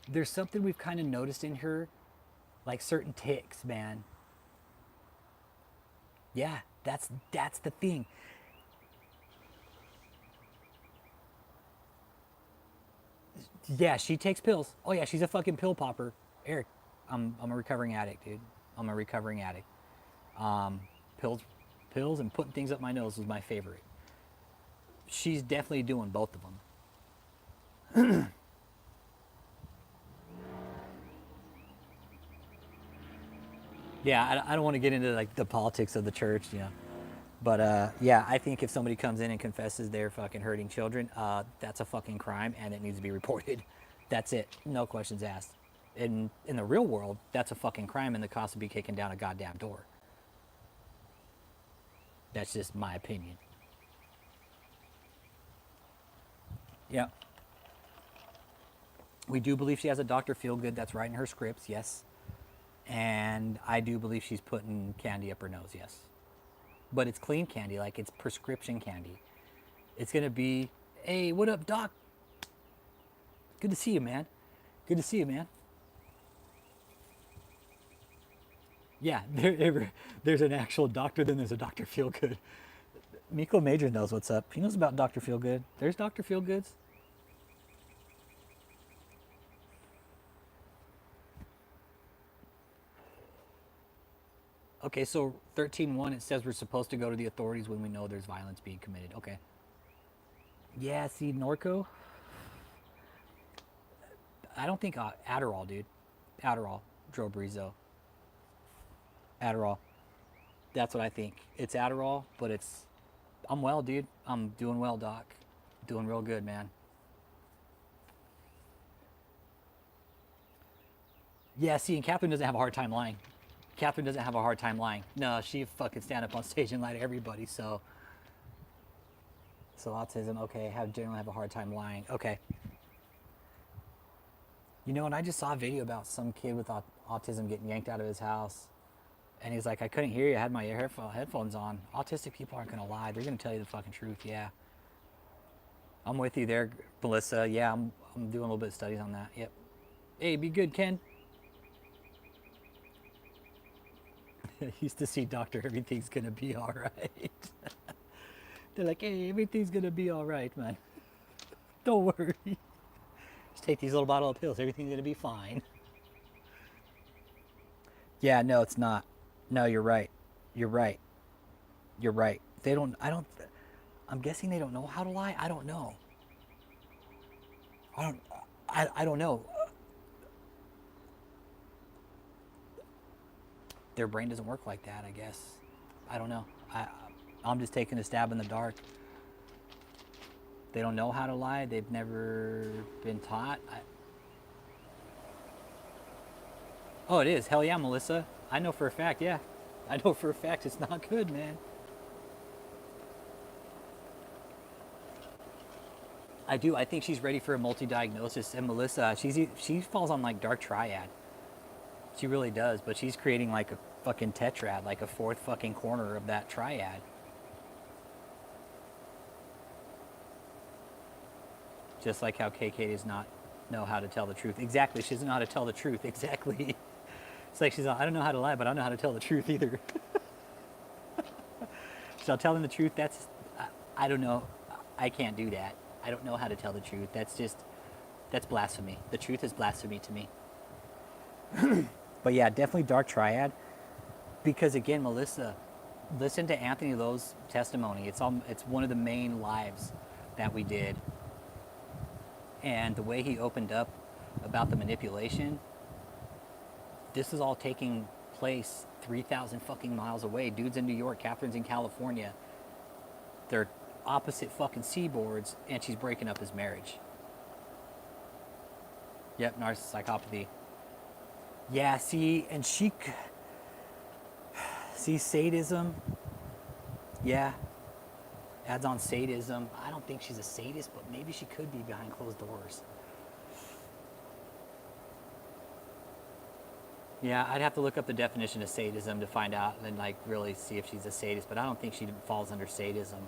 there's something we've kind of noticed in her, like certain tics, man. Yeah, that's the thing. Yeah, she takes pills. Oh yeah, she's a fucking pill popper. Eric, I'm a recovering addict, dude. I'm a recovering addict. Pills and putting things up my nose was my favorite. She's definitely doing both of them. Yeah, I don't want to get into like the politics of the church, But yeah, I think if somebody comes in and confesses they're fucking hurting children, that's a fucking crime and it needs to be reported. That's it. No questions asked. In the real world, that's a fucking crime and the cost would be kicking down a goddamn door. That's just my opinion. Yeah. We do believe she has a Dr. Feelgood that's writing her scripts, yes. And I do believe she's putting candy up her nose, yes. But it's clean candy, like it's prescription candy. It's gonna be, "Hey, what up, doc? Good to see you, man. Good to see you, man." Yeah, there's an actual doctor, then there's a Dr. Feelgood. Miko Major knows what's up. He knows about Dr. Feelgood. There's Dr. Feelgoods. Okay, so 13.1, it says we're supposed to go to the authorities when we know there's violence being committed. Okay. Yeah, see, Norco? I don't think Adderall, dude. Adderall. Drobrizo. Adderall. That's what I think. It's Adderall, but I'm well, dude. I'm doing well, doc. Doing real good, man. Yeah, see, and Kathryn doesn't have a hard time lying. Kathryn doesn't have a hard time lying. No, she fucking stand up on stage and lie to everybody, so So autism, okay, generally have a hard time lying. Okay. You know, and I just saw a video about some kid with autism getting yanked out of his house. And he's like, I couldn't hear you. I had my headphones on. Autistic people aren't going to lie. They're going to tell you the fucking truth. Yeah. I'm with you there, Melissa. Yeah, I'm doing a little bit of studies on that. Yep. Hey, be good, Ken. I used to see Doctor Everything's going to be all right. They're like, hey, everything's going to be all right, man. Don't worry. Just take these little bottle of pills. Everything's going to be fine. Yeah, no, it's not. No, you're right. You're right. You're right. I'm guessing they don't know how to lie. I don't know. I don't know. Their brain doesn't work like that, I guess. I don't know. I'm just taking a stab in the dark. They don't know how to lie. They've never been taught. Oh, it is. Hell yeah, Melissa. I know for a fact, yeah. I know for a fact it's not good, man. I do. I think she's ready for a multi-diagnosis. And Melissa, she falls on like dark triad. She really does. But she's creating like a fucking tetrad, like a fourth fucking corner of that triad. Just like how KK does not know how to tell the truth. Exactly. She doesn't know how to tell the truth. Exactly. It's like I don't know how to lie, but I don't know how to tell the truth either. So telling the truth, I don't know. I can't do that. I don't know how to tell the truth. That's blasphemy. The truth is blasphemy to me. But yeah, definitely dark triad. Because again, Melissa, listen to Anthony Lowe's testimony. It's one of the main lives that we did. And the way he opened up about the manipulation, this is all taking place 3,000 fucking miles away. Dude's in New York, Kathryn's in California. They're opposite fucking seaboards, and she's breaking up his marriage. Yep, narcissist psychopathy. Yeah, see sadism. Yeah. Adds on sadism. I don't think she's a sadist, but maybe she could be behind closed doors. Yeah, I'd have to look up the definition of sadism to find out and like really see if she's a sadist, but I don't think she falls under sadism.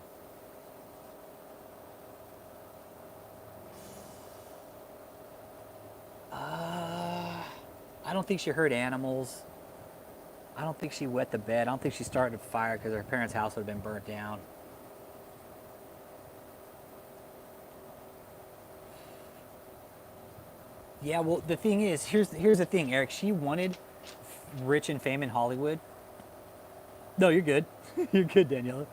I don't think she hurt animals. I don't think she wet the bed. I don't think she started a fire because her parents' house would have been burnt down. Yeah, well, the thing is, here's the thing, Eric. She wanted rich and fame in Hollywood. No, you're good. You're good, Daniela.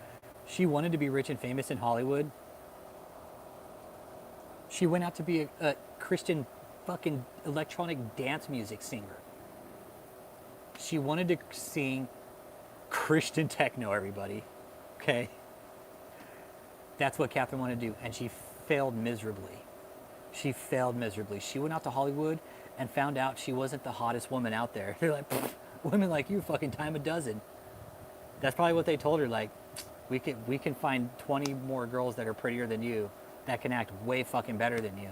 She wanted to be rich and famous in Hollywood. She went out to be a Christian fucking electronic dance music singer. She wanted to sing Christian techno, everybody. Okay? That's what Kathryn wanted to do, and she failed miserably. She failed miserably. She went out to Hollywood and found out she wasn't the hottest woman out there. They're like, women like you fucking time a dozen. That's probably what they told her. Like, we can find 20 more girls that are prettier than you that can act way fucking better than you.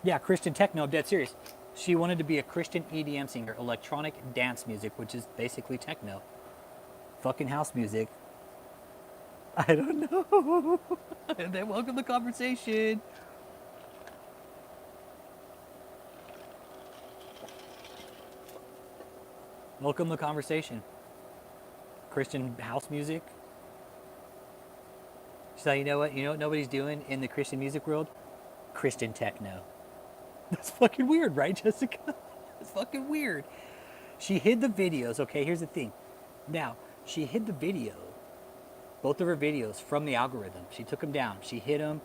Yeah, Christian techno, I'm dead serious. She wanted to be a Christian EDM singer, electronic dance music, which is basically techno. Fucking house music. I don't know. And then welcome to the conversation. Welcome to the conversation. Christian house music. So you know what nobody's doing in the Christian music world? Christian techno. That's fucking weird, right, Jessica? It's fucking weird. She hid the videos. Okay, here's the thing. Now, she hid the video, both of her videos, from the algorithm. She took them down. She hid them.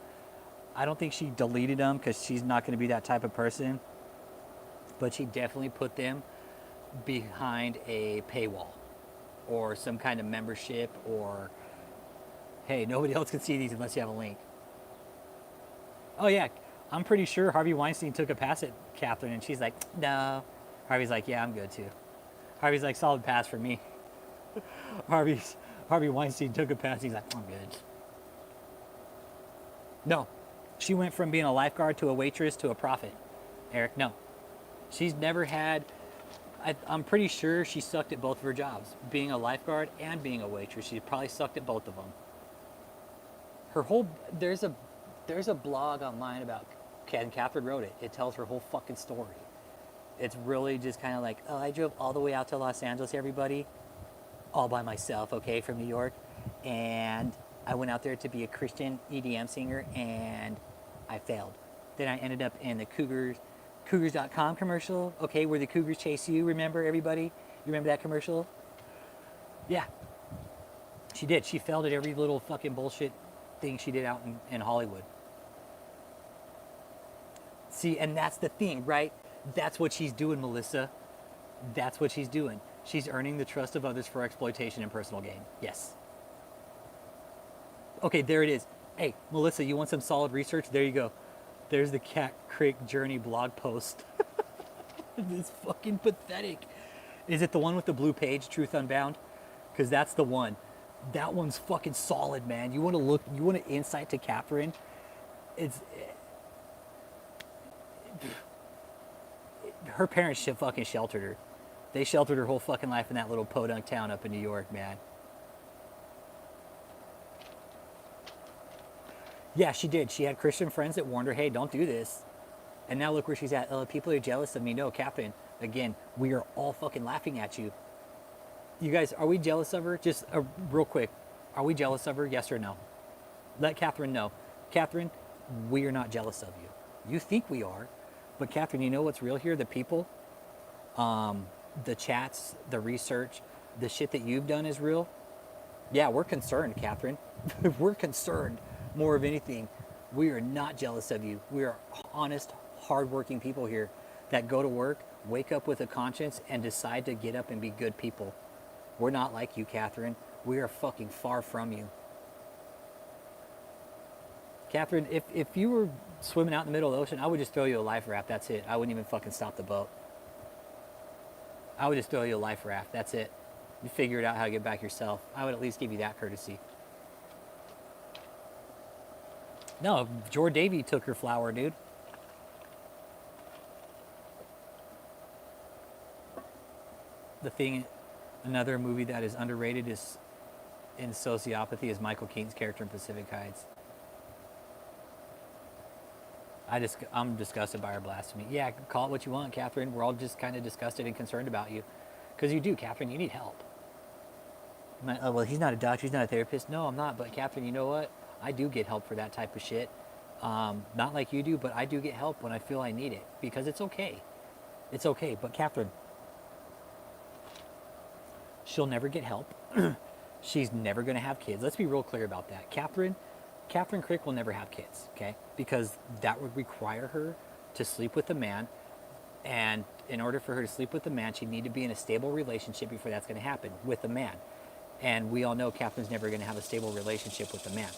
I don't think she deleted them because she's not going to be that type of person. But she definitely put them behind a paywall or some kind of membership or, hey, nobody else can see these unless you have a link. Oh, yeah. I'm pretty sure Harvey Weinstein took a pass at Kathryn, and she's like, no. Harvey's like, yeah, I'm good too. Harvey's like, solid pass for me. Harvey Weinstein took a pass. He's like, I'm good. No. She went from being a lifeguard to a waitress to a prophet. Eric, no. She's never had, I'm pretty sure she sucked at both of her jobs, being a lifeguard and being a waitress. She probably sucked at both of them. Her whole, there's a blog online about, and Kathryn wrote it. It tells her whole fucking story. It's really just kind of like, oh, I drove all the way out to Los Angeles, everybody, all by myself, okay, from New York. And I went out there to be a Christian EDM singer, and I failed. Then I ended up in the Cougars.com commercial, okay, where the Cougars chase you, remember, everybody? You remember that commercial? Yeah, she did. She failed at every little fucking bullshit thing she did out in Hollywood. See, and that's the thing, right? That's what she's doing, Melissa. That's what she's doing. She's earning the trust of others for exploitation and personal gain. Yes. Okay, there it is. Hey, Melissa, you want some solid research? There you go. There's the Kathryn Krick journey blog post. It's fucking pathetic. Is it the one with the blue page, Truth Unbound? Because that's the one. That one's fucking solid, man. You want to look, you want an insight to Kathryn? It's, her parents fucking sheltered her. They sheltered her whole fucking life in that little podunk town up in New York, man. Yeah, she did. She had Christian friends that warned her, hey, don't do this. And now look where she's at. Oh, people are jealous of me. No, Kathryn, again, we are all fucking laughing at you. You guys, are we jealous of her? Just real quick. Are we jealous of her? Yes or no? Let Kathryn know. Kathryn, we are not jealous of you. You think we are. But Kathryn, you know what's real here? The people, the chats, the research, the shit that you've done is real. Yeah, we're concerned, Kathryn. We're concerned more of anything. We are not jealous of you. We are honest, hardworking people here that go to work, wake up with a conscience, and decide to get up and be good people. We're not like you, Kathryn. We are fucking far from you. Kathryn, if you were swimming out in the middle of the ocean, I would just throw you a life raft. That's it. I wouldn't even fucking stop the boat. I would just throw you a life raft. That's it. You figure it out how to get back yourself. I would at least give you that courtesy. No, George Davy took her flower, dude. The thing, another movie that is underrated is in sociopathy is Michael Keaton's character in Pacific Heights. I'm disgusted by her blasphemy. Yeah, call it what you want, Kathryn. We're all just kind of disgusted and concerned about you. Because you do, Kathryn, you need help. Oh, well, he's not a doctor, he's not a therapist. No, I'm not, but Kathryn, you know what? I do get help for that type of shit. Not like you do, but I do get help when I feel I need it. Because it's okay. It's okay, but Kathryn, she'll never get help. She's never going to have kids. Let's be real clear about that. Kathryn Krick will never have kids, okay? Because that would require her to sleep with a man. And in order for her to sleep with a man, she'd need to be in a stable relationship before that's going to happen with a man. And we all know Kathryn's never going to have a stable relationship with a man.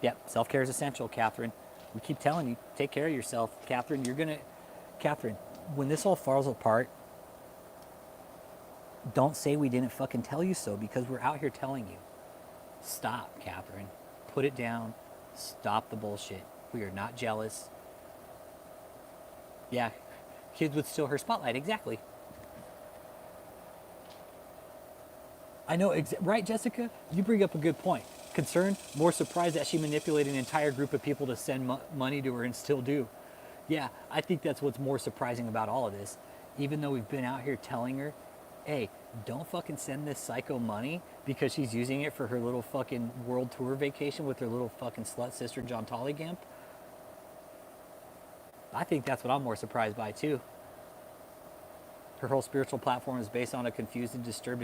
Yep, self-care is essential, Kathryn. We keep telling you, take care of yourself. Kathryn, Kathryn, when this all falls apart, don't say we didn't fucking tell you so, because we're out here telling you. Stop, Kathryn. Put it down. Stop the bullshit. We are not jealous. Yeah, kids would steal her spotlight, exactly. I know, right, Jessica? You bring up a good point. Concerned, more surprised that she manipulated an entire group of people to send money to her and still do. Yeah, I think that's what's more surprising about all of this. Even though we've been out here telling her, hey, don't fucking send this psycho money because she's using it for her little fucking world tour vacation with her little fucking slut sister, John Tollygimp. I think that's what I'm more surprised by, too. Her whole spiritual platform is based on a confused and disturbed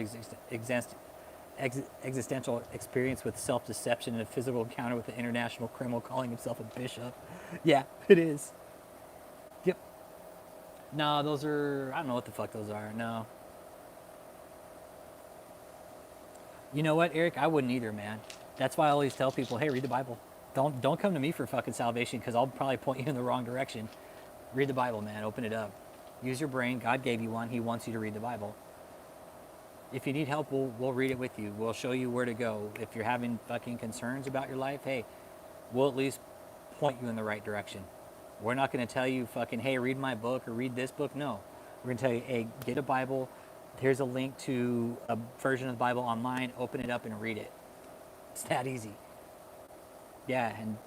existential experience with self-deception and a physical encounter with an international criminal calling himself a bishop. Yeah, it is. Yep. No, those are, I don't know what the fuck those are. No. You know what, Eric? I wouldn't either, man. That's why I always tell people, hey, read the Bible. Don't come to me for fucking salvation, because I'll probably point you in the wrong direction. Read the Bible, man. Open it up. Use your brain. God gave you one. He wants you to read the Bible. If you need help, we'll read it with you. We'll show you where to go. If you're having fucking concerns about your life, hey, We'll at least point you in the right direction. We're not going to tell you fucking, hey, read my book or read this book. No. We're going to tell you, hey, get a Bible. Here's a link to a version of the Bible online. Open it up and read it. It's that easy. Yeah, and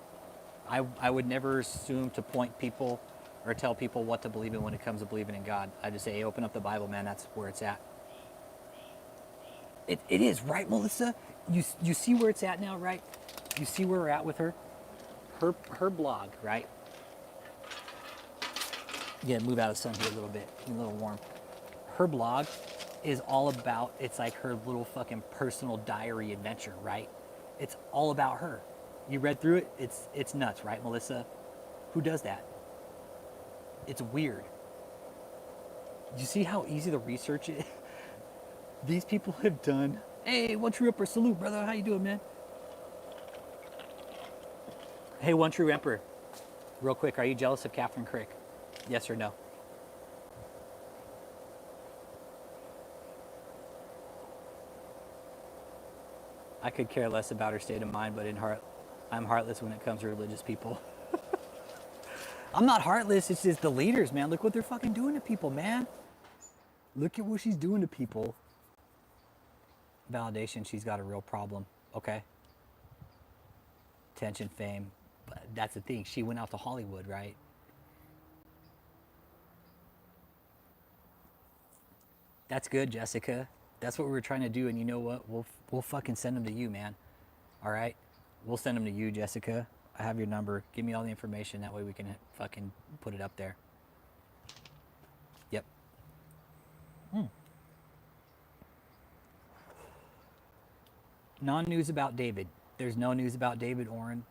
I would never assume to point people or tell people what to believe in when it comes to believing in God. I just say, hey, open up the Bible, man. That's where it's at. It is, right, Melissa? You see where it's at now, right? You see where we're at with her? Her blog, right? Yeah, move out of the sun here a little bit. Be a little warm. Her blog is all about, it's like her little fucking personal diary adventure, right? It's all about her. You read through it, it's nuts, right, Melissa? Who does that? It's weird. You see how easy the research is? These people have done, hey, One True Emperor, salute, brother. How you doing, man? Hey, One True Emperor, real quick, are you jealous of Kathryn Krick? Yes or no? I could care less about her state of mind, but in heart, I'm heartless when it comes to religious people. I'm not heartless, it's just the leaders, man. Look what they're fucking doing to people, man. Look at what she's doing to people. Validation, she's got a real problem, okay? Attention, fame, but that's the thing. She went out to Hollywood, right? That's good, Jessica. That's what we were trying to do, and you know what? We'll fucking send them to you, man. All right? We'll send them to you, Jessica. I have your number. Give me all the information. That way we can fucking put it up there. Yep. Non-news about David. There's no news about David Oren.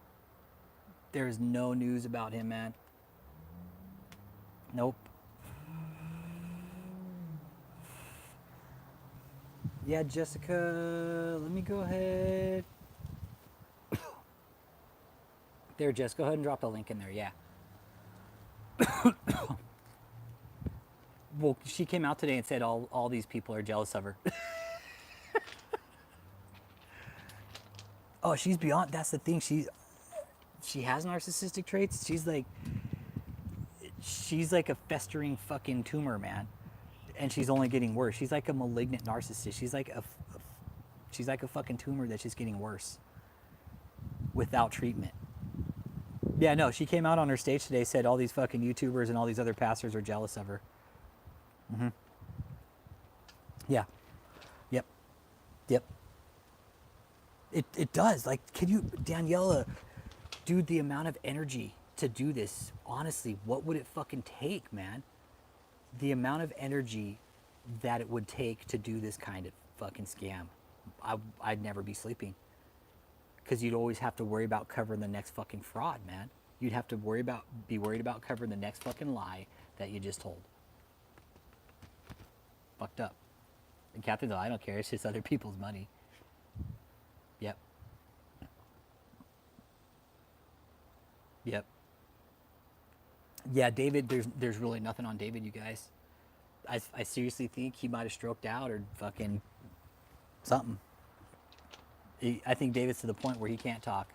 There's no news about him, man. Nope. Yeah, Jessica, let me go ahead. There, Jess, go ahead and drop the link in there, yeah. Well, she came out today and said all these people are jealous of her. Oh, she's beyond, that's the thing. She has narcissistic traits. She's like a festering fucking tumor, man. And she's only getting worse. She's like a malignant narcissist. She's like a fucking tumor that's just getting worse without treatment. Yeah, no, she came out on her stage today, said all these fucking YouTubers and all these other pastors are jealous of her. Yeah. Yep. Yep. It does. Like, can you, Daniela, dude, the amount of energy to do this, honestly, what would it fucking take, man? The amount of energy that it would take to do this kind of fucking scam, I'd never be sleeping. Because you'd always have to worry about covering the next fucking fraud, man. You'd have to be worried about covering the next fucking lie that you just told. Fucked up. And Kathryn's like, I don't care, it's just other people's money. Yep. Yep. Yeah, David, there's really nothing on David, you guys. I seriously think he might have stroked out or fucking something. I think David's to the point where he can't talk.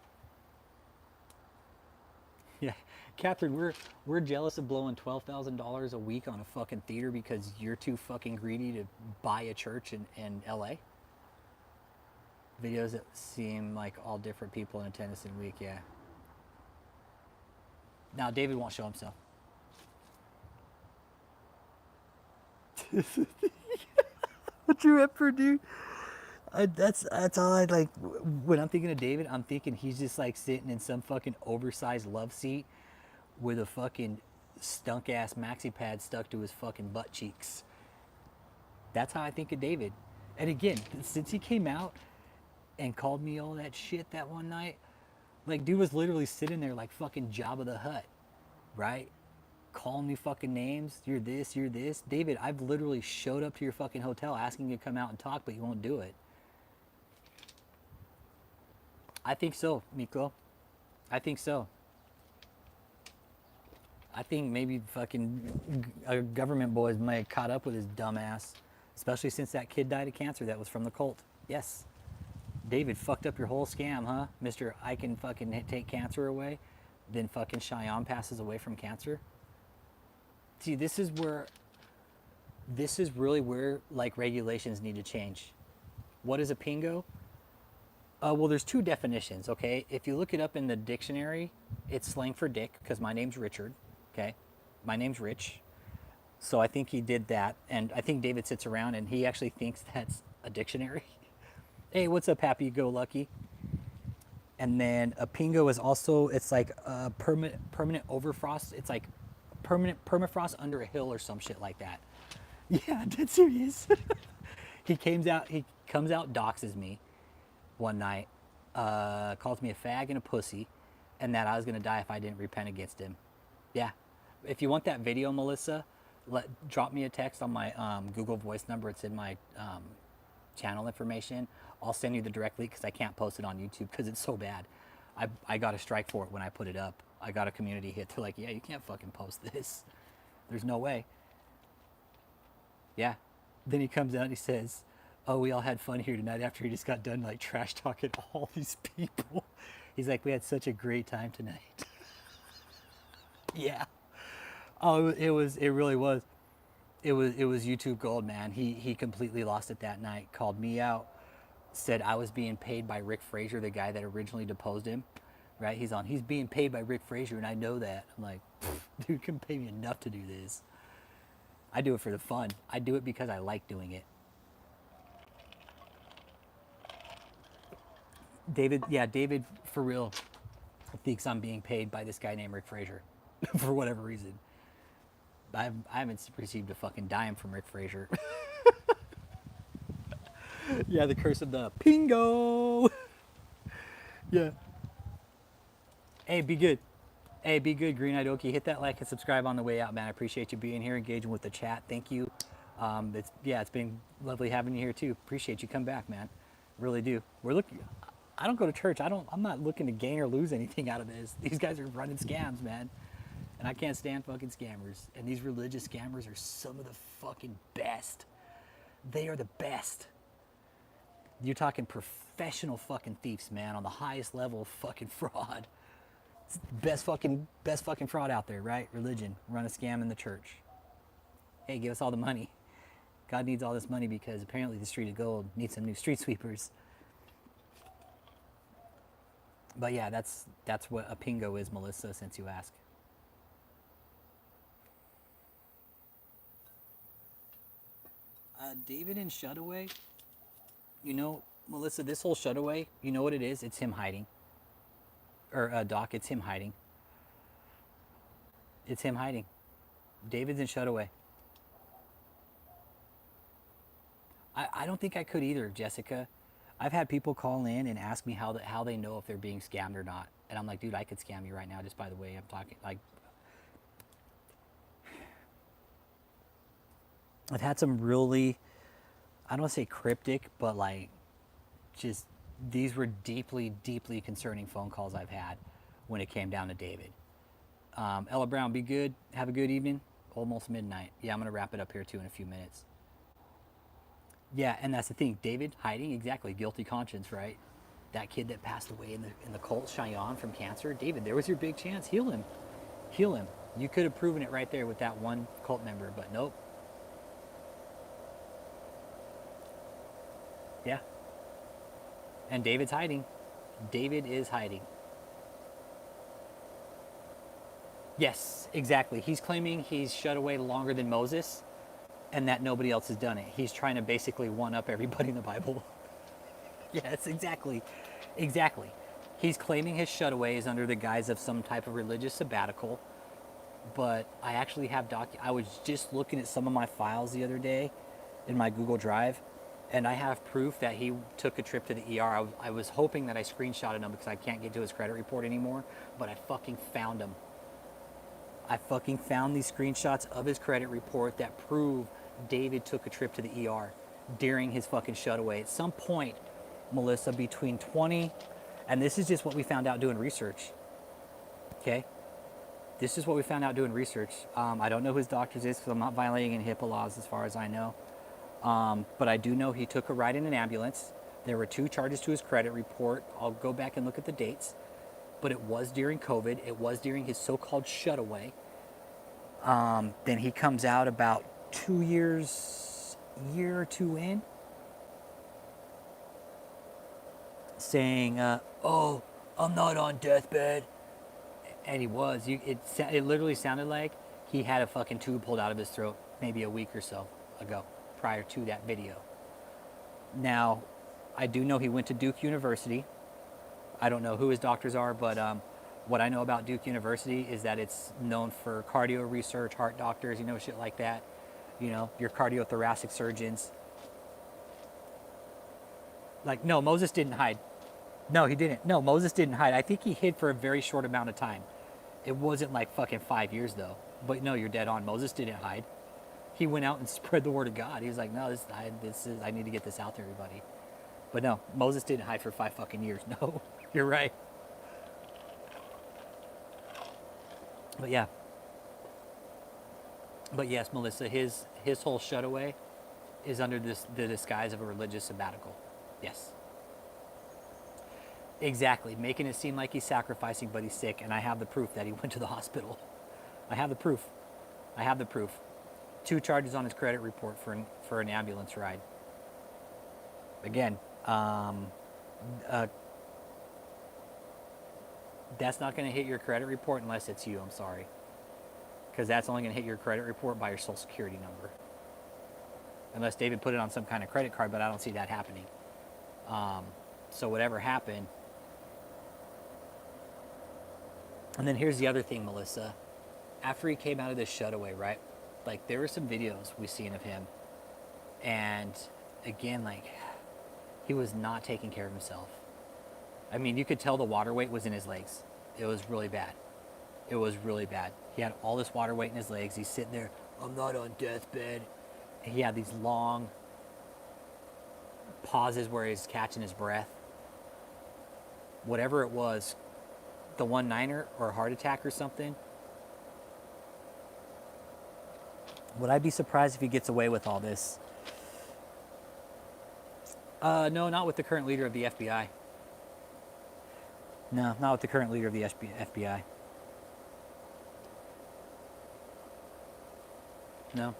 Yeah, Kathryn, we're jealous of blowing $12,000 a week on a fucking theater because you're too fucking greedy to buy a church in LA. Videos that seem like all different people in attendance in a week, yeah. Now David won't show himself. What you up for, dude? That's all I like. When I'm thinking of David, I'm thinking he's just like sitting in some fucking oversized love seat with a fucking stunk ass maxi pad stuck to his fucking butt cheeks. That's how I think of David. And again, since he came out and called me all that shit that one night, like, dude was literally sitting there like fucking Jabba the Hutt, right? Calling me fucking names. You're this, you're this. David, I've literally showed up to your fucking hotel asking you to come out and talk, but you won't do it. I think so, Miko. I think so. I think maybe fucking government boys may have caught up with his dumb ass, especially since that kid died of cancer that was from the cult. Yes. David fucked up your whole scam, huh? Mr. I can fucking take cancer away. Then fucking Cheyenne passes away from cancer. See, this is really where like regulations need to change. What is a pingo? Well, there's two definitions, okay? If you look it up in the dictionary, it's slang for dick because my name's Richard, okay? My name's Rich. So I think he did that. And I think David sits around and he actually thinks that's a dictionary. Hey, what's up, happy go lucky? And then a pingo is also, it's like a permanent overfrost. It's like permanent permafrost under a hill or some shit like that. Yeah, dead serious. He comes out, doxes me one night, calls me a fag and a pussy, and that I was gonna die if I didn't repent against him. Yeah. If you want that video, Melissa, drop me a text on my Google Voice number. It's in my channel information. I'll send you the direct link because I can't post it on YouTube because it's so bad. I got a strike for it when I put it up. I got a community hit. They're like, yeah, you can't fucking post this. There's no way. Yeah. Then he comes out and he says, oh, we all had fun here tonight after he just got done like trash talking all these people. He's like, we had such a great time tonight. Yeah. Oh, it really was. It was YouTube gold, man. He completely lost it that night. Called me out. Said I was being paid by Rick Frazier, the guy that originally deposed him. Right? He's being paid by Rick Frazier, and I know that. I'm like, dude can pay me enough to do this. I do it for the fun. I do it because I like doing it. David for real thinks I'm being paid by this guy named Rick Frazier for whatever reason. I haven't received a fucking dime from Rick Frazier. Yeah, the curse of the pingo. Yeah. Hey, be good. Hey, be good, Green Eyed Okie. Hit that like and subscribe on the way out, man. I appreciate you being here, engaging with the chat. Thank you. It's been lovely having you here too. Appreciate you. Come back, man. Really do. I don't go to church. I'm not looking to gain or lose anything out of this. These guys are running scams, man. And I can't stand fucking scammers. And these religious scammers are some of the fucking best. They are the best. You're talking professional fucking thieves, man, on the highest level of fucking fraud. It's the best fucking fraud out there, right? Religion. Run a scam in the church. Hey, give us all the money. God needs all this money because apparently the street of gold needs some new street sweepers. But yeah, that's what a pingo is, Melissa, since you ask. David and Shutaway, you know, Melissa, this whole Shutaway, you know what it is? It's him hiding. Or Doc, it's him hiding. It's him hiding. David's in Shutaway. I don't think I could either, Jessica. I've had people call in and ask me how they know if they're being scammed or not. And I'm like, dude, I could scam you right now just by the way I'm talking. Like, I've had some really, I don't want to say cryptic, but like, just, these were deeply, deeply concerning phone calls I've had when it came down to David. Ella Brown, be good. Have a good evening. Almost midnight. Yeah, I'm going to wrap it up here too in a few minutes. Yeah, and that's the thing. David hiding, exactly. Guilty conscience, right? That kid that passed away in the cult, Cheyenne, from cancer. David, there was your big chance. Heal him. Heal him. You could have proven it right there with that one cult member, but nope. Yeah. And David's hiding. David is hiding. Yes, exactly. He's claiming he's shut away longer than Moses and that nobody else has done it. He's trying to basically one-up everybody in the Bible. Yes, exactly. Exactly. He's claiming his shutaway is under the guise of some type of religious sabbatical. But I actually have I was just looking at some of my files the other day in my Google Drive, and I have proof that he took a trip to the ER. I was hoping that I screenshotted him because I can't get to his credit report anymore, but I fucking found him. I fucking found these screenshots of his credit report that prove David took a trip to the ER during his fucking shutaway. At some point, Melissa, between 20, and this is just what we found out doing research, okay? This is what we found out doing research. I don't know who his doctor's is because I'm not violating any HIPAA laws as far as I know. But I do know he took a ride in an ambulance There were 2 charges to his credit report. I'll go back and look at the dates. But it was during COVID. It was during his so-called shutaway. Then he comes out about 2 years, year or two in, saying, oh, I'm not on deathbed. And he was. It literally sounded like he had a fucking tube pulled out of his throat maybe a week or so ago, prior to that video. Now, I do know he went to Duke University. I don't know who his doctors are, but what I know about Duke University is that it's known for cardio research, heart doctors, shit like that. Your cardiothoracic surgeons. Like, no, Moses didn't hide. No, he didn't. No, Moses didn't hide. I think he hid for a very short amount of time. It wasn't like fucking 5 years, though. But no, you're dead on. Moses didn't hide. He went out and spread the word of God. He was like, no, I need to get this out to everybody. But no, Moses didn't hide for 5 fucking years. No, you're right. But yeah. But yes, Melissa, his whole shutaway is under the disguise of a religious sabbatical. Yes. Exactly, making it seem like he's sacrificing, but he's sick, and I have the proof that he went to the hospital. I have the proof. 2 charges on his credit report for an ambulance ride. Again, that's not going to hit your credit report unless it's you. I'm sorry, because that's only going to hit your credit report by your social security number, unless David put it on some kind of credit card. But I don't see that happening. So whatever happened. And then here's the other thing, Melissa. After he came out of this shutaway, right? Like, there were some videos we've seen of him. And again, like, he was not taking care of himself. I mean, you could tell the water weight was in his legs. It was really bad. It was really bad. He had all this water weight in his legs. He's sitting there, I'm not on deathbed. And he had these long pauses where he's catching his breath. Whatever it was, the 1-9er or a heart attack or something. Would I be surprised if he gets away with all this? No, not with the current leader of the FBI. No, not with the current leader of the FBI. No.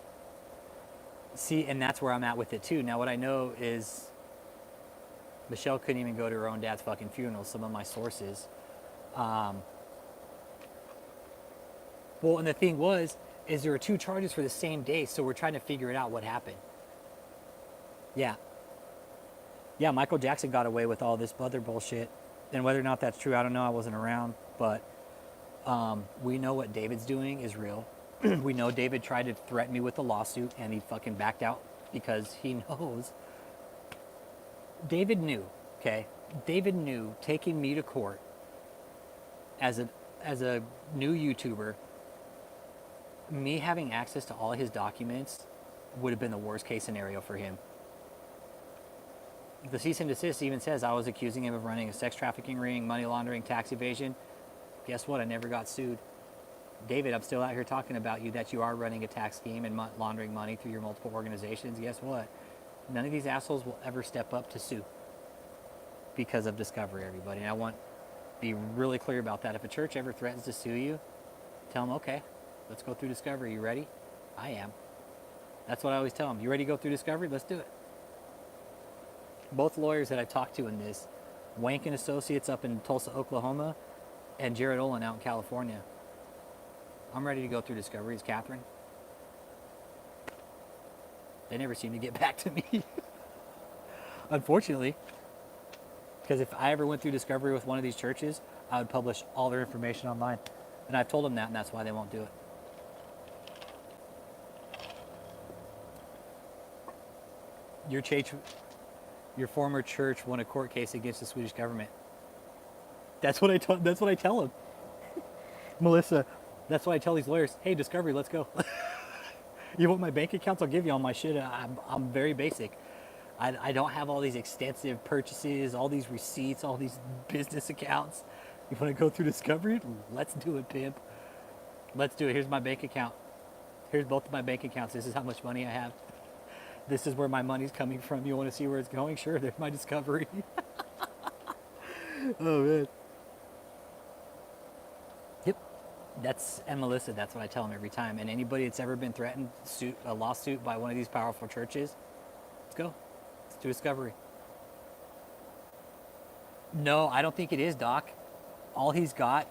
See, and that's where I'm at with it too. Now, what I know is Michelle couldn't even go to her own dad's fucking funeral, some of my sources. Well, and the thing is there were 2 charges for the same day, so we're trying to figure it out what happened. Yeah. Yeah, Michael Jackson got away with all this other bullshit. And whether or not that's true, I don't know. I wasn't around. But we know what David's doing is real. We know David tried to threaten me with a lawsuit, and he fucking backed out because he knows. David knew, okay? David knew taking me to court as a new YouTuber, me having access to all of his documents would have been the worst case scenario for him. The cease and desist even says I was accusing him of running a sex trafficking ring, money laundering, tax evasion. Guess what? I never got sued. David, I'm still out here talking about you, that you are running a tax scheme and laundering money through your multiple organizations. Guess what? None of these assholes will ever step up to sue because of discovery, everybody. And I want to be really clear about that. If a church ever threatens to sue you, tell them, okay, let's go through discovery. You ready? I am. That's what I always tell them. You ready to go through discovery? Let's do it. Both lawyers that I've talked to in this, Wank and Associates up in Tulsa, Oklahoma, and Jared Olin out in California. I'm ready to go through discovery. Is Kathryn? They never seem to get back to me. Unfortunately. Because if I ever went through discovery with one of these churches, I would publish all their information online. And I've told them that, and that's why they won't do it. Your former church won a court case against the Swedish government. That's what I tell them. Melissa, that's why I tell these lawyers, hey, discovery, let's go. You want my bank accounts? I'll give you all my shit. I'm very basic. I don't have all these extensive purchases, all these receipts, all these business accounts. You want to go through discovery? Let's do it, pimp. Let's do it. Here's my bank account. Here's both of my bank accounts. This is how much money I have. This is where my money's coming from. You want to see where it's going? Sure, there's my discovery. Oh, man. Yep. And Melissa, that's what I tell them every time. And anybody that's ever been threatened, a lawsuit by one of these powerful churches, let's go. Let's do discovery. No, I don't think it is, Doc. All he's got,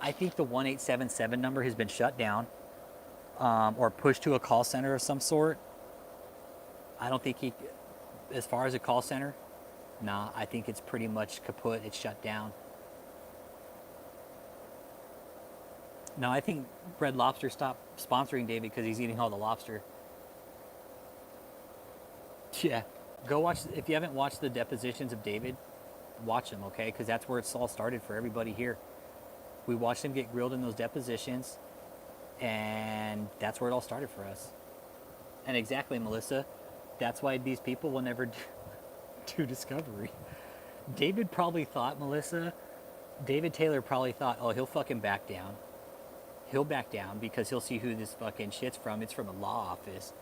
I think the 1877 number has been shut down or pushed to a call center of some sort. I don't think as far as a call center, nah, I think it's pretty much kaput. It's shut down. No, I think Red Lobster stopped sponsoring David because he's eating all the lobster. Yeah. Go watch, if you haven't watched the depositions of David, watch them, okay? Because that's where it's all started for everybody here. We watched him get grilled in those depositions, and that's where it all started for us. And exactly, Melissa, that's why these people will never do discovery. David probably thought, Melissa, David Taylor probably thought, oh, he'll fucking back down. He'll back down because he'll see who this fucking shit's from. It's from a law office.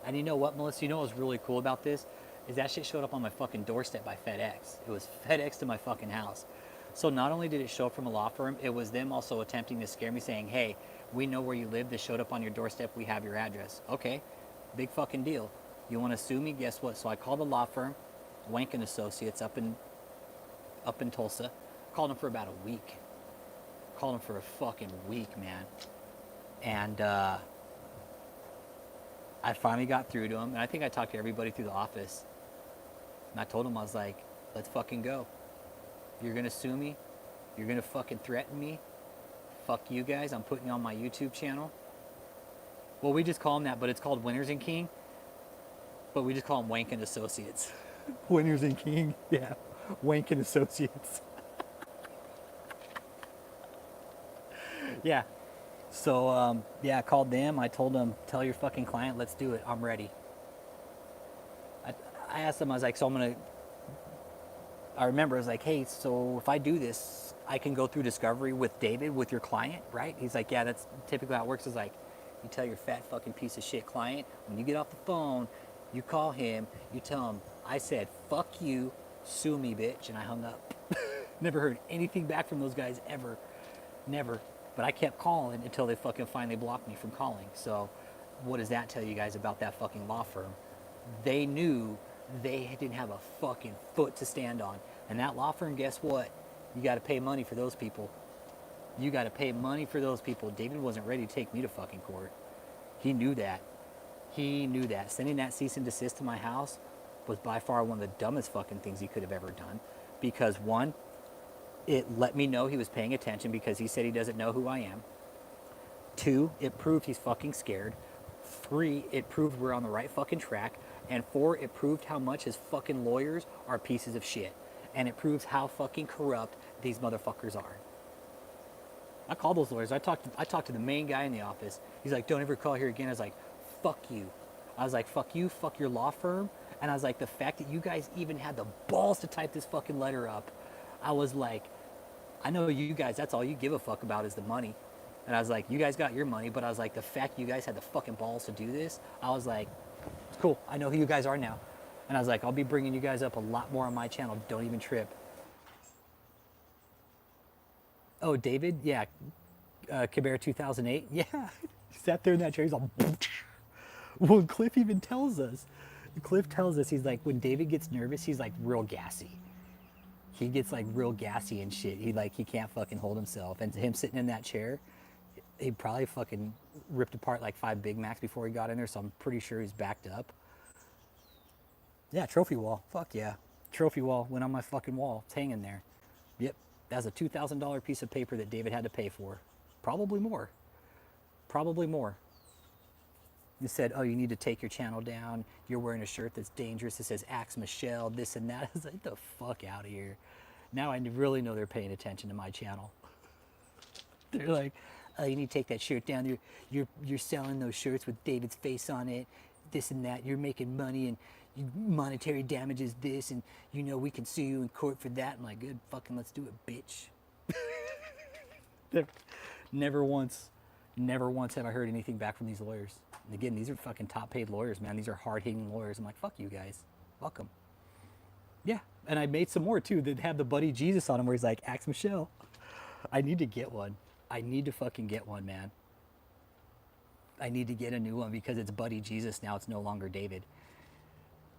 And you know what, Melissa? You know what was really cool about this? Is that shit showed up on my fucking doorstep by FedEx. It was FedEx to my fucking house. So not only did it show up from a law firm, it was them also attempting to scare me, saying, hey, we know where you live. This showed up on your doorstep. We have your address. Okay, big fucking deal. You want to sue me? Guess what? So I called the law firm, Wank and Associates, up in Tulsa. Called them for about a week. Called them for a fucking week, man. And I finally got through to him. And I think I talked to everybody through the office. And I told him, I was like, let's fucking go. You're going to sue me. You're going to fucking threaten me. Fuck you guys. I'm putting you on my YouTube channel. Well, we just call them that, but it's called Winners and King. But we just call them Wank and Associates. Winners and King. Yeah. Wank and Associates. Yeah. So, yeah, I called them. I told them, tell your fucking client, let's do it. I'm ready. I asked them, I was like, so I remember, I was like, hey, so if I do this, I can go through discovery with David, with your client, right? He's like, yeah, that's typically how it works. Is like, you tell your fat fucking piece of shit client, when you get off the phone, you call him, you tell him, I said, fuck you, sue me, bitch, and I hung up. Never heard anything back from those guys ever. Never. But I kept calling until they fucking finally blocked me from calling. So what does that tell you guys about that fucking law firm? They knew they didn't have a fucking foot to stand on. And that law firm, guess what? You got to pay money for those people. You got to pay money for those people. David wasn't ready to take me to fucking court. He knew that. He knew that. Sending that cease and desist to my house was by far one of the dumbest fucking things he could have ever done. Because one, it let me know he was paying attention because he said he doesn't know who I am. Two, it proved he's fucking scared. Three, it proved we're on the right fucking track. And four, it proved how much his fucking lawyers are pieces of shit. And it proves how fucking corrupt these motherfuckers are. I called those lawyers. I talked to the main guy in the office. He's like, don't ever call here again. I was like, fuck you. I was like, fuck you, fuck your law firm. And I was like, the fact that you guys even had the balls to type this fucking letter up. I was like, I know you guys, that's all you give a fuck about is the money. And I was like, you guys got your money, but I was like, the fact you guys had the fucking balls to do this, I was like, it's cool. I know who you guys are now. And I was like, I'll be bringing you guys up a lot more on my channel. Don't even trip. Oh, David? Yeah. Caber 2008? Yeah. He sat there in that chair. He's all, well, Cliff even tells us. Cliff tells us, he's like, when David gets nervous, he's like real gassy. He gets like real gassy and shit. He can't fucking hold himself. And him sitting in that chair, he probably fucking ripped apart like 5 Big Macs before he got in there. So I'm pretty sure he's backed up. Yeah, trophy wall. Fuck yeah. Trophy wall went on my fucking wall. It's hanging there. Yep. That's a $2,000 piece of paper that David had to pay for. Probably more. Probably more. He said, oh, you need to take your channel down. You're wearing a shirt that's dangerous. It says Axe Michelle, this and that. I was like, get the fuck out of here. Now I really know they're paying attention to my channel. They're like, oh, you need to take that shirt down. You're selling those shirts with David's face on it, this and that. You're making money and monetary damages this, and you know we can sue you in court for that. I'm like, good, fucking let's do it, bitch. Never once have I heard anything back from these lawyers. And again, these are fucking top paid lawyers, man. These are hard hitting lawyers. I'm like, fuck you guys. Welcome. Yeah. And I made some more too that have the Buddy Jesus on them where he's like, ask Michelle. I need to get one. I need to fucking get one, man. I need to get a new one because it's Buddy Jesus now. It's no longer David.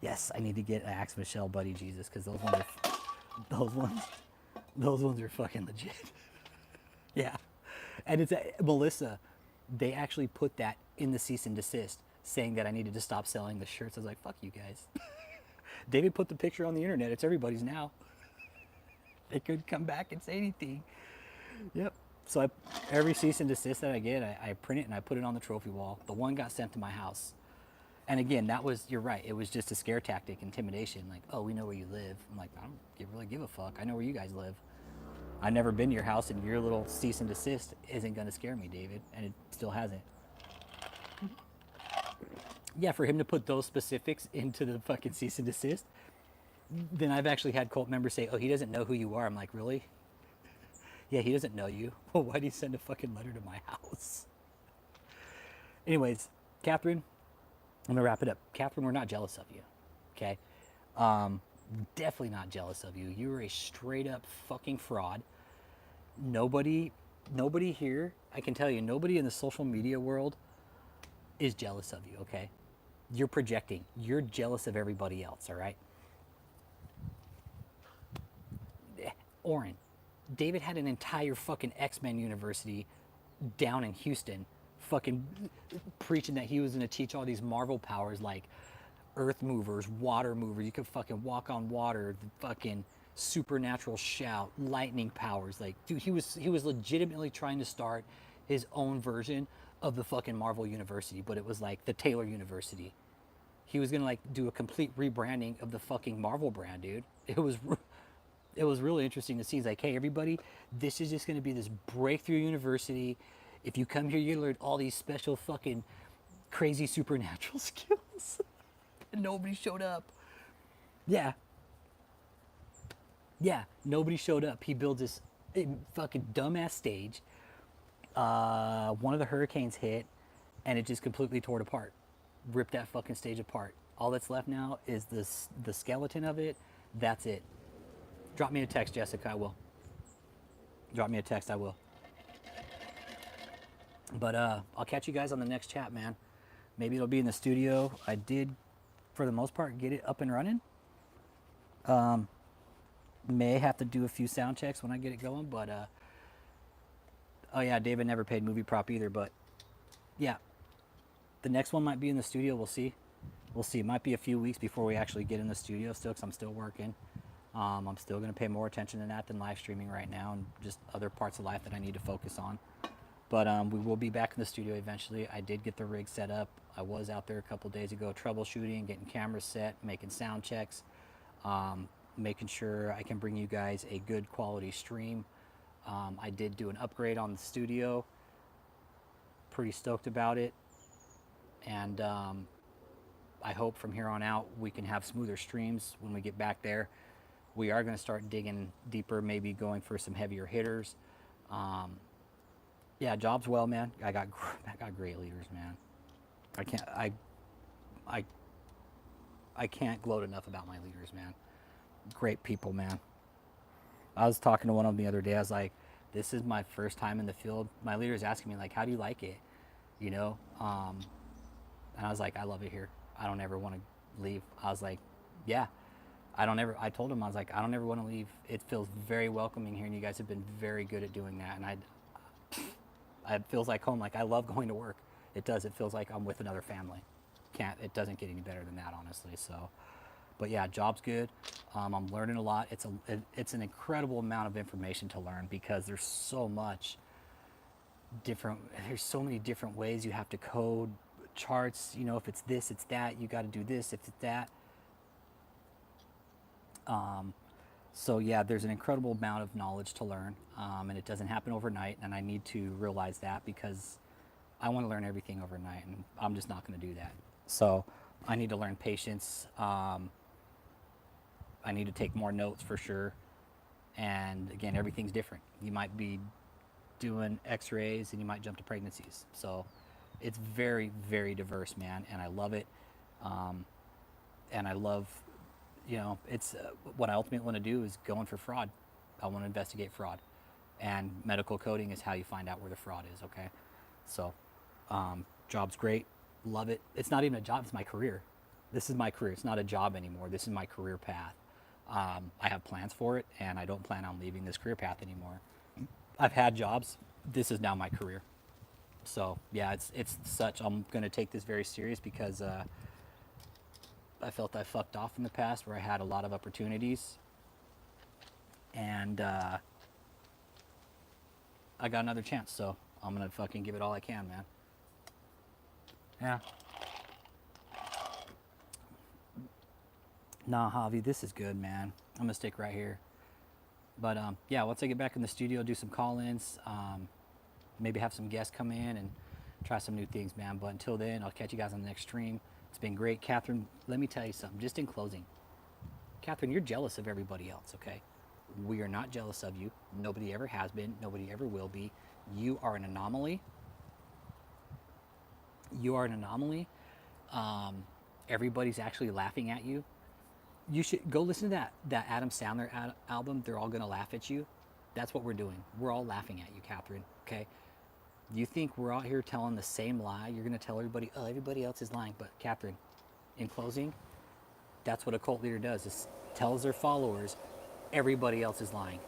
Yes, I need to get an Axe Michelle Buddy Jesus because those ones are fucking legit. Yeah, and it's Melissa. They actually put that in the cease and desist, saying that I needed to stop selling the shirts. I was like, fuck you guys. David put the picture on the internet. It's everybody's now. They couldn't come back and say anything. Yep. So every cease and desist that I get, I print it and I put it on the trophy wall. The one got sent to my house. And again, that was, you're right, it was just a scare tactic, intimidation. Like, oh, we know where you live. I'm like, I don't really give a fuck. I know where you guys live. I've never been to your house, and your little cease and desist isn't going to scare me, David. And it still hasn't. Yeah, for him to put those specifics into the fucking cease and desist, then I've actually had cult members say, oh, he doesn't know who you are. I'm like, really? Yeah, he doesn't know you. Well, why'd he send a fucking letter to my house? Anyways, Kathryn, I'm gonna wrap it up. Kathryn, we're not jealous of you, okay? Definitely not jealous of you. You are a straight up fucking fraud. Nobody here, I can tell you, nobody in the social media world is jealous of you, okay? You're projecting. You're jealous of everybody else, all right? Oren, David had an entire fucking X-Men university down in Houston fucking preaching that he was going to teach all these Marvel powers like earth movers, water movers. You could fucking walk on water, the fucking supernatural shout, lightning powers. Like, dude, he was legitimately trying to start his own version of the fucking Marvel University, but it was like the Taylor University. He was going to like do a complete rebranding of the fucking Marvel brand, dude. It was really interesting to see. He's like, hey, everybody, this is just going to be this breakthrough university. If you come here, you learn all these special fucking crazy supernatural skills. And nobody showed up. Yeah. Yeah, nobody showed up. He builds this fucking dumbass stage. One of the hurricanes hit, and it just completely tore it apart. Ripped that fucking stage apart. All that's left now is the skeleton of it. That's it. Drop me a text, Jessica, I will. Drop me a text, I will. But I'll catch you guys on the next chat, man. Maybe it'll be in the studio. I did, for the most part, get it up and running. May have to do a few sound checks when I get it going, but oh yeah, David never paid movie prop either, but yeah. The next one might be in the studio, we'll see. We'll see. It might be a few weeks before we actually get in the studio still, because I'm still working. I'm still going to pay more attention to that than live streaming right now, and just other parts of life that I need to focus on. But we will be back in the studio eventually. I did get the rig set up. I was out there a couple days ago troubleshooting, getting cameras set, making sound checks, making sure I can bring you guys a good quality stream. I did do an upgrade on the studio. Pretty stoked about it. And I hope from here on out we can have smoother streams when we get back there. We are going to start digging deeper, maybe going for some heavier hitters. Yeah, job's well, man. I got great leaders, man. I can't gloat enough about my leaders, man. Great people, man. I was talking to one of them the other day. I was like, this is my first time in the field. My leader's asking me, like, how do you like it? You know? And I was like, I love it here. I don't ever want to leave. I was like, yeah. I told him, I was like, I don't ever want to leave. It feels very welcoming here, and you guys have been very good at doing that. And it feels like home. Like, I love going to work. It does. It feels like I'm with another family. It doesn't get any better than that, honestly. So, but yeah, job's good. I'm learning a lot. It's an incredible amount of information to learn, because there's so much different. There's so many different ways you have to code charts. You know, if it's this, it's that. You got to do this. If it's that. So yeah, there's an incredible amount of knowledge to learn, and it doesn't happen overnight, and I need to realize that, because I want to learn everything overnight, and I'm just not going to do that. So I need to learn patience. I need to take more notes for sure. And again, everything's different. You might be doing x-rays and you might jump to pregnancies. So It's very, very diverse, man, and I love it. Um, and I love, it's what I ultimately want to do is go in for fraud. I want to investigate fraud, and medical coding is how you find out where the fraud is. Okay, so job's great, love it. It's not even a job; it's my career. This is my career. It's not a job anymore. This is my career path. I have plans for it, and I don't plan on leaving this career path anymore. I've had jobs. This is now my career. So yeah, it's such. I'm gonna take this very serious because I felt I fucked off in the past where I had a lot of opportunities, and I got another chance. So I'm gonna fucking give it all I can, man. Yeah. Nah, Javi, this is good, man. I'm gonna stick right here. But yeah, once I get back in the studio, do some call-ins, maybe have some guests come in and try some new things, man. But until then, I'll catch you guys on the next stream. It's been great. Kathryn, let me tell you something, just in closing. Kathryn, you're jealous of everybody else, okay? We are not jealous of you. Nobody ever has been. Nobody ever will be. You are an anomaly. You are an anomaly. Everybody's actually laughing at you. You should go listen to that Adam Sandler album. They're all gonna laugh at you. That's what we're doing. We're all laughing at you, Kathryn. Okay. You think we're out here telling the same lie? You're gonna tell everybody, oh, everybody else is lying. But Kathryn, in closing, that's what a cult leader does. Is tells their followers, everybody else is lying.